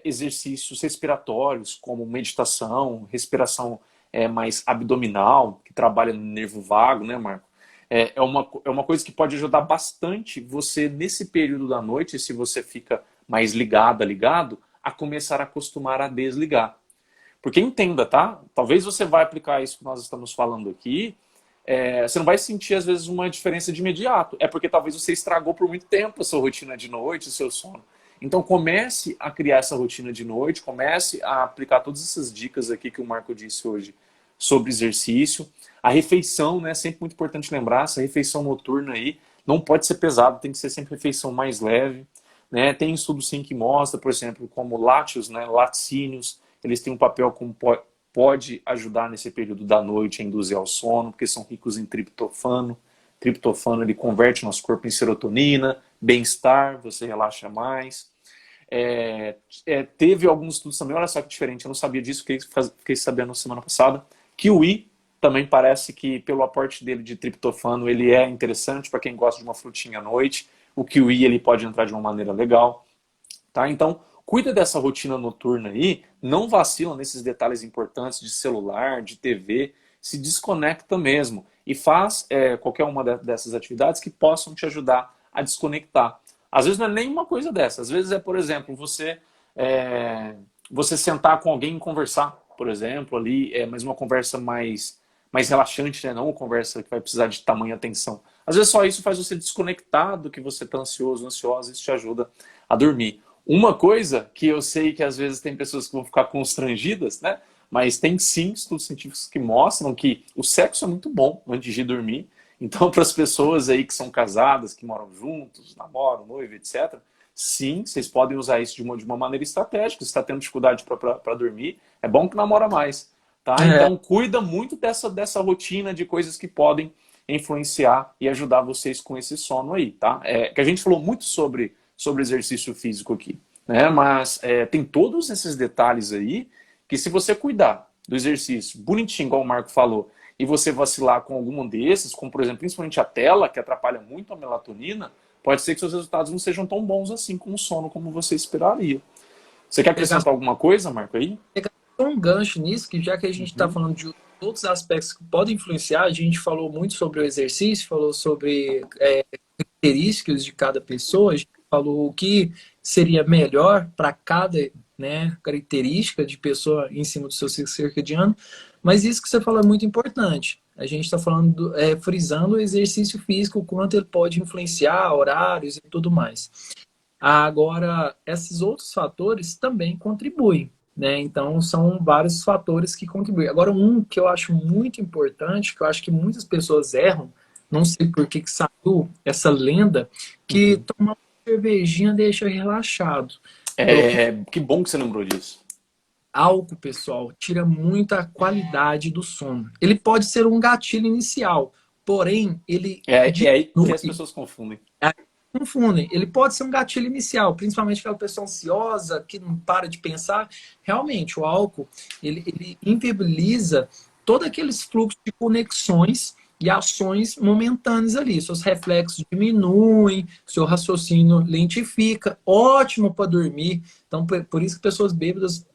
exercícios respiratórios, como meditação, respiração mais abdominal, que trabalha no nervo vago, né, Marco? É uma coisa que pode ajudar bastante você, nesse período da noite, se você fica mais ligado, a começar a acostumar a desligar. Porque entenda, tá? Talvez você vai aplicar isso que nós estamos falando aqui, você não vai sentir, às vezes, uma diferença de imediato. É porque talvez você estragou por muito tempo a sua rotina de noite, o seu sono. Então comece a criar essa rotina de noite, comece a aplicar todas essas dicas aqui que o Marco disse hoje sobre exercício. A refeição, né, sempre muito importante lembrar, essa refeição noturna aí não pode ser pesada, tem que ser sempre refeição mais leve. Né? Tem estudo sim que mostra, por exemplo, como lácteos, né, laticínios, eles têm um papel como pode ajudar nesse período da noite a induzir ao sono, porque são ricos em triptofano. Triptofano ele converte nosso corpo em serotonina, bem-estar, você relaxa mais. Teve alguns estudos também, olha só que diferente, eu não sabia disso, fiquei sabendo semana passada, Kiwi também parece que, pelo aporte dele de triptofano, ele é interessante para quem gosta de uma frutinha à noite. O kiwi ele pode entrar de uma maneira legal. Tá? Então, cuida dessa rotina noturna aí, não vacila nesses detalhes importantes de celular, de TV, se desconecta mesmo e faz qualquer uma dessas atividades que possam te ajudar a desconectar. Às vezes não é nenhuma coisa dessa, às vezes é, por exemplo, você sentar com alguém e conversar, por exemplo, ali, mas uma conversa mais relaxante, né? Não uma conversa que vai precisar de tamanha atenção. Às vezes só isso faz você desconectar do que você está ansioso, ansiosa, e isso te ajuda a dormir. Uma coisa que eu sei que às vezes tem pessoas que vão ficar constrangidas, né? Mas tem sim estudos científicos que mostram que o sexo é muito bom antes de dormir. Então, para as pessoas aí que são casadas, que moram juntos, namoram, noivo, etc., sim, vocês podem usar isso de uma maneira estratégica. Se está tendo dificuldade para dormir, é bom que namora mais. Tá? Então, cuida muito dessa rotina de coisas que podem influenciar e ajudar vocês com esse sono aí. Tá? Que a gente falou muito sobre exercício físico aqui, né? Mas tem todos esses detalhes aí que se você cuidar do exercício bonitinho, igual o Marco falou, e você vacilar com algum desses, como por exemplo, principalmente a tela, que atrapalha muito a melatonina, pode ser que seus resultados não sejam tão bons assim com o sono como você esperaria. Você quer acrescentar alguma coisa, Marco, aí? Um gancho nisso, que já que a gente está falando de outros aspectos que podem influenciar, a gente falou muito sobre o exercício, falou sobre características de cada pessoa, a gente falou o que seria melhor para cada, né, característica de pessoa em cima do seu ciclo circadiano, mas isso que você falou é muito importante. A gente está falando, frisando o exercício físico, o quanto ele pode influenciar horários e tudo mais. Agora, esses outros fatores também contribuem, né? Então, são vários fatores que contribuem. Agora, um que eu acho muito importante, que eu acho que muitas pessoas erram, não sei por que saiu essa lenda, que tomar uma cervejinha deixa relaxado. Que bom que você lembrou disso. Álcool, pessoal, tira muita qualidade do sono. Ele pode ser um gatilho inicial, porém, ele É aí que as diminui. pessoas confundem. Confundem. Ele pode ser um gatilho inicial, principalmente aquela pessoa ansiosa que não para de pensar. Realmente, o álcool, ele inviabiliza todos aqueles fluxos de conexões e ações momentâneas ali. Seus reflexos diminuem, seu raciocínio lentifica. Ótimo para dormir. Então, por isso que pessoas bêbadas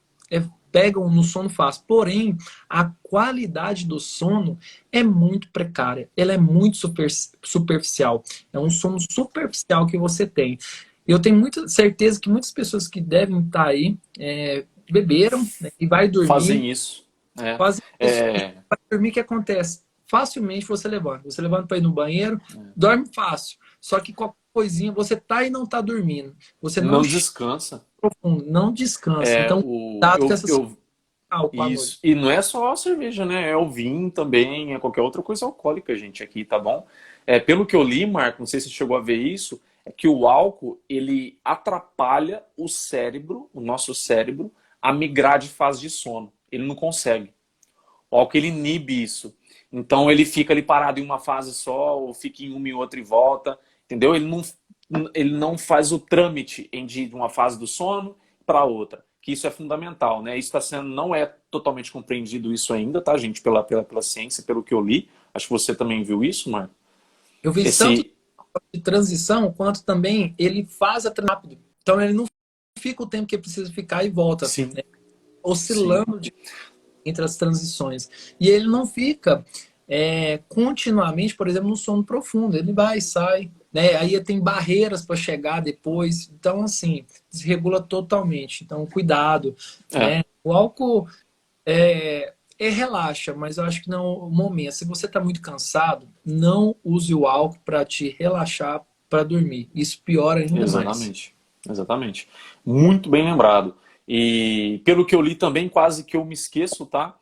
pegam no sono fácil. Porém, a qualidade do sono é muito precária. Ela é muito superficial. É um sono superficial que você tem. Eu tenho muita certeza que muitas pessoas que devem estar aí beberam, né, e vai dormir. Fazem isso. Fazem isso. Vai dormir, o que acontece? Facilmente você levanta. Você levanta para ir no banheiro, dorme fácil. Só que qualquer coisinha, você tá e não tá dormindo. Você não descansa. Profundo, não descansa. Então, cuidado com essas isso. E não é só a cerveja, né? É o vinho também, é qualquer outra coisa alcoólica, gente, aqui, tá bom? Pelo que eu li, Marco, não sei se você chegou a ver isso, é que o álcool, ele atrapalha o cérebro, o nosso cérebro, a migrar de fase de sono. Ele não consegue. O álcool, ele inibe isso. Então, ele fica ali parado em uma fase só, ou fica em uma e outra e volta, entendeu? Ele não faz o trâmite de uma fase do sono para outra. Que isso é fundamental, né? Isso não é totalmente compreendido isso ainda, tá, gente? Pela ciência, pelo que eu li. Acho que você também viu isso, Marco. Eu vi tanto de transição, quanto também ele faz a transição rápido. Então ele não fica o tempo que precisa ficar e volta. Sim. Né? Oscilando entre as transições. E ele não fica continuamente, por exemplo, no sono profundo. Ele vai e sai. Né? Aí tem barreiras para chegar depois. Então, assim, desregula totalmente. Então, cuidado. Né? O álcool relaxa, mas eu acho que não é o momento. Se você está muito cansado, não use o álcool para te relaxar para dormir. Isso piora ainda mais. Exatamente. Muito bem lembrado. E pelo que eu li também, quase que eu me esqueço, tá?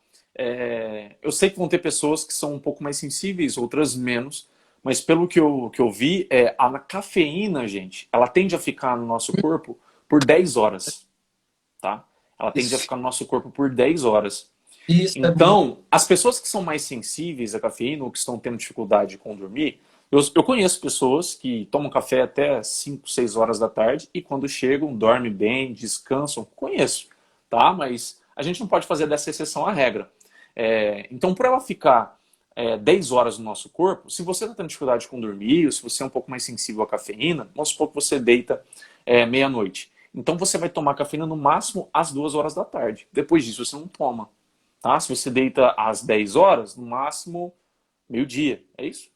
Eu sei que vão ter pessoas que são um pouco mais sensíveis, outras menos, mas pelo que eu vi, a cafeína, gente, ela tende a ficar no nosso corpo por 10 horas, tá? Ela tende a ficar no nosso corpo por 10 horas. Então, as pessoas que são mais sensíveis à cafeína ou que estão tendo dificuldade com dormir, eu conheço pessoas que tomam café até 5, 6 horas da tarde e quando chegam, dormem bem, descansam. Conheço, tá? Mas a gente não pode fazer dessa exceção à regra. Então, para ela ficar 10 horas no nosso corpo, se você está tendo dificuldade com dormir, ou se você é um pouco mais sensível à cafeína, vamos supor que você deita meia-noite. Então, você vai tomar cafeína no máximo às 2 horas da tarde. Depois disso, você não toma. Tá? Se você deita às 10 horas, no máximo meio-dia. É isso?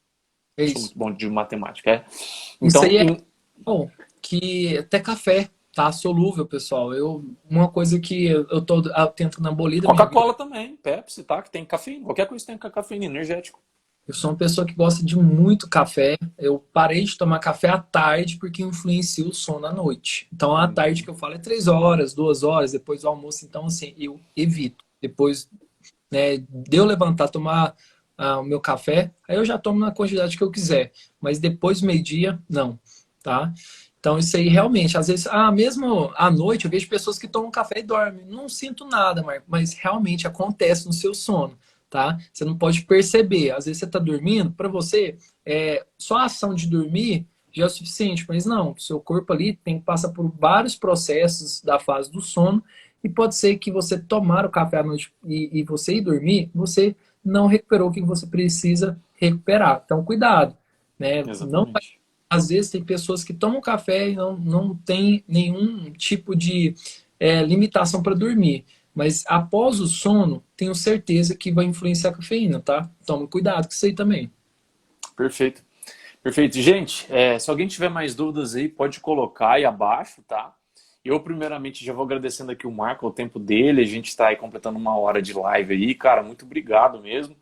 É Sou isso. muito bom de matemática, é? Isso Então, aí é bom, que até café tá solúvel, pessoal. Uma coisa que eu tô atento na abolida da minha vida, Coca-Cola também, Pepsi, tá? Que tem cafeína. Qualquer coisa que tem cafeína, energético. eu sou uma pessoa que gosta de muito café. Eu parei de tomar café à tarde porque influencia o sono à noite. Então, à tarde que eu falo é 3 horas, 2 horas, depois do almoço. Então, assim, eu evito. Depois, né, de eu levantar, tomar o meu café, aí eu já tomo na quantidade que eu quiser. Mas depois do meio-dia, não, tá? Então, isso aí realmente, às vezes, mesmo à noite, eu vejo pessoas que tomam café e dormem. Não sinto nada, Marco, mas realmente acontece no seu sono, tá? Você não pode perceber. Às vezes você está dormindo, para você, só a ação de dormir já é o suficiente, mas não, o seu corpo ali tem que passar por vários processos da fase do sono e pode ser que você tomar o café à noite e você ir dormir, você não recuperou o que você precisa recuperar. Então, cuidado, né? Não, Exatamente. às vezes tem pessoas que tomam café e não tem nenhum tipo de limitação para dormir. Mas após o sono, tenho certeza que vai influenciar a cafeína, tá? Tome cuidado com isso aí também. Perfeito. Perfeito. Gente, se alguém tiver mais dúvidas aí, pode colocar aí abaixo, tá? Eu, primeiramente, já vou agradecendo aqui o Marco, o tempo dele. A gente está aí completando 1 hora de live aí. Cara, muito obrigado mesmo.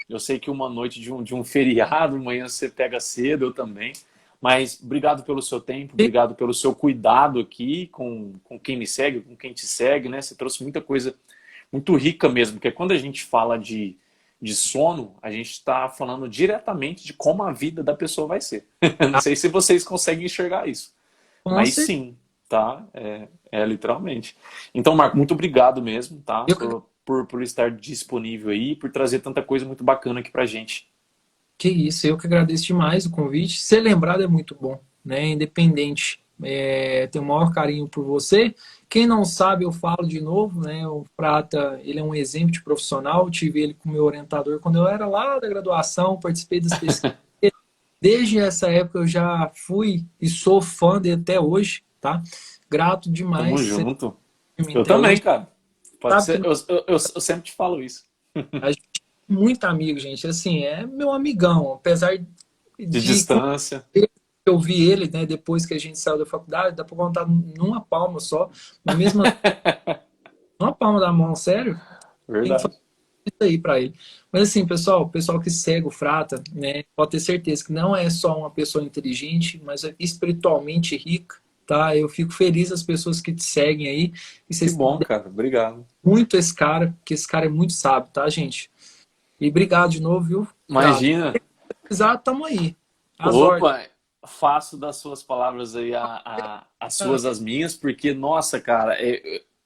Eu sei que uma noite de um feriado, amanhã você pega cedo, eu também. Mas obrigado pelo seu tempo, obrigado pelo seu cuidado aqui com quem me segue, com quem te segue, né? Você trouxe muita coisa muito rica mesmo, porque quando a gente fala de sono, a gente está falando diretamente de como a vida da pessoa vai ser. Não Ah, sei se vocês conseguem enxergar isso, com mas certeza. sim, tá? Literalmente. Então, Marco, muito obrigado mesmo, tá? Eu que Por estar disponível aí, por trazer tanta coisa muito bacana aqui pra gente. Que isso, eu que agradeço demais o convite. Ser lembrado é muito bom, né? Independente. Tenho o maior carinho por você. Quem não sabe, eu falo de novo, né? O Prata, ele é um exemplo de profissional. Eu tive ele como meu orientador quando eu era lá da graduação, participei das pesquisas. Desde essa época eu já fui e sou fã dele até hoje, tá? Grato Tamo demais por junto. você Eu até também, hoje. cara. Pode Sabe que ser, eu sempre te falo isso. a gente é muito amigo, gente. Assim, é meu amigão. Apesar De de distância. eu vi ele, né, depois que a gente saiu da faculdade, dá pra contar numa palma só, mas mesmo assim, numa palma da mão, sério, tem que fazer Verdade. isso aí pra ele. Mas assim, pessoal, o pessoal que segue o Frata, né, pode ter certeza que não é só uma pessoa inteligente, mas é espiritualmente rica, tá? Eu fico feliz as pessoas que te seguem aí, e Que vocês bom, dão cara. Obrigado. muito esse cara, porque esse cara é muito sábio, tá, gente? E obrigado de novo, viu, Frata? Imagina. Se precisar, tamo aí. As ordens. Opa, faço das suas palavras aí as suas as minhas, porque, nossa, cara,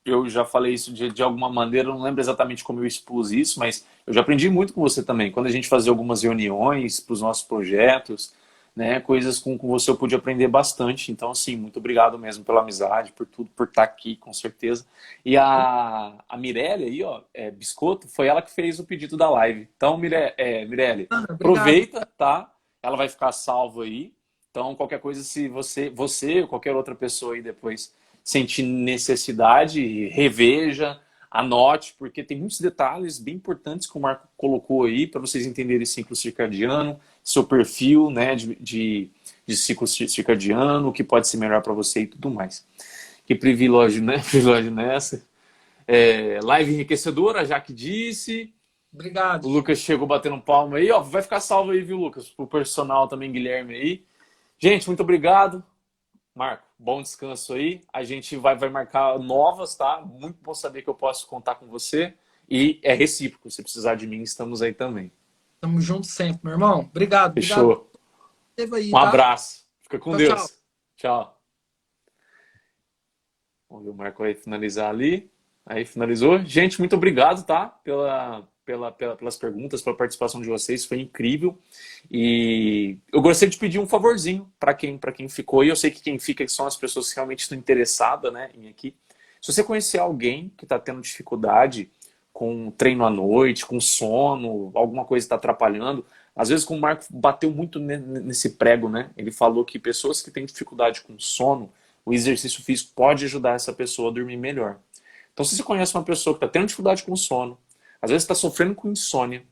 eu já falei isso de alguma maneira, eu não lembro exatamente como eu expus isso, mas eu já aprendi muito com você também. Quando a gente fazia algumas reuniões para os nossos projetos, né, coisas com você eu pude aprender bastante. Então, assim, muito obrigado mesmo pela amizade, por tudo, por estar aqui, com certeza. E a Mirelle aí, ó, Biscoto, foi ela que fez o pedido da live. Então, Mirelle, Obrigado. aproveita, tá? Ela vai ficar salva aí. Então, qualquer coisa, se você ou qualquer outra pessoa aí depois sentir necessidade, reveja, anote, porque tem muitos detalhes bem importantes que o Marco colocou aí para vocês entenderem ciclo circadiano, seu perfil, né, de ciclo circadiano, o que pode ser melhor para você e tudo mais. Que privilégio, né? Privilégio nessa. Live enriquecedora, já que disse. Obrigado, O gente. Lucas chegou batendo um palmo aí, ó. Vai ficar salvo aí, viu, Lucas? Pro personal também, Guilherme aí. Gente, muito obrigado. Marco, bom descanso aí. A gente vai marcar novas, tá? Muito bom saber que eu posso contar com você. E é recíproco. Se precisar de mim, estamos aí também. Tamo junto sempre, meu irmão. Obrigado, obrigado por Fechou. ter aí, Um tá? abraço. Fica com Tchau, tchau. Deus. Tchau. Vamos ver o Marco aí finalizar ali. Aí finalizou. Gente, muito obrigado, tá? Pelas perguntas, pela participação de vocês. Foi incrível. E eu gostaria de pedir um favorzinho para quem ficou. E eu sei que quem fica são as pessoas que realmente estão interessadas, né, em aqui. Se você conhecer alguém que está tendo dificuldade com treino à noite, com sono, alguma coisa está atrapalhando. Às vezes, como o Marco bateu muito nesse prego, né? Ele falou que pessoas que têm dificuldade com sono, o exercício físico pode ajudar essa pessoa a dormir melhor. Então, se você conhece uma pessoa que está tendo dificuldade com sono, às vezes está sofrendo com insônia,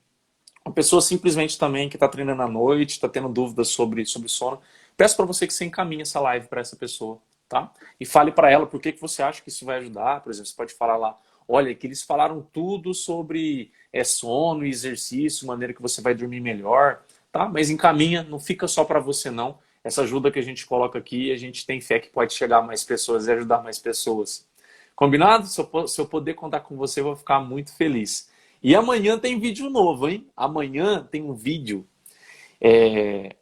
uma pessoa simplesmente também que está treinando à noite, está tendo dúvidas sobre sono, peço para você que você encaminhe essa live para essa pessoa, tá? E fale para ela por que você acha que isso vai ajudar. Por exemplo, você pode falar lá, olha, que eles falaram tudo sobre sono e exercício, maneira que você vai dormir melhor, tá? Mas encaminha, não fica só para você não. Essa ajuda que a gente coloca aqui, a gente tem fé que pode chegar a mais pessoas e ajudar mais pessoas. Combinado? Se eu poder contar com você, eu vou ficar muito feliz. E amanhã tem vídeo novo, hein? Amanhã tem um vídeo,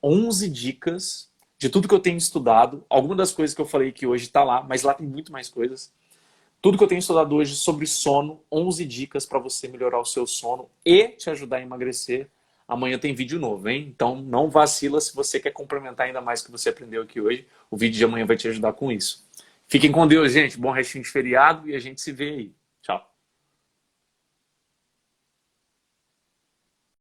11 dicas de tudo que eu tenho estudado. Algumas das coisas que eu falei que hoje está lá, mas lá tem muito mais coisas. Tudo que eu tenho estudado hoje sobre sono, 11 dicas para você melhorar o seu sono e te ajudar a emagrecer. Amanhã tem vídeo novo, hein? Então não vacila se você quer complementar ainda mais o que você aprendeu aqui hoje. O vídeo de amanhã vai te ajudar com isso. Fiquem com Deus, gente. Bom restinho de feriado e a gente se vê aí.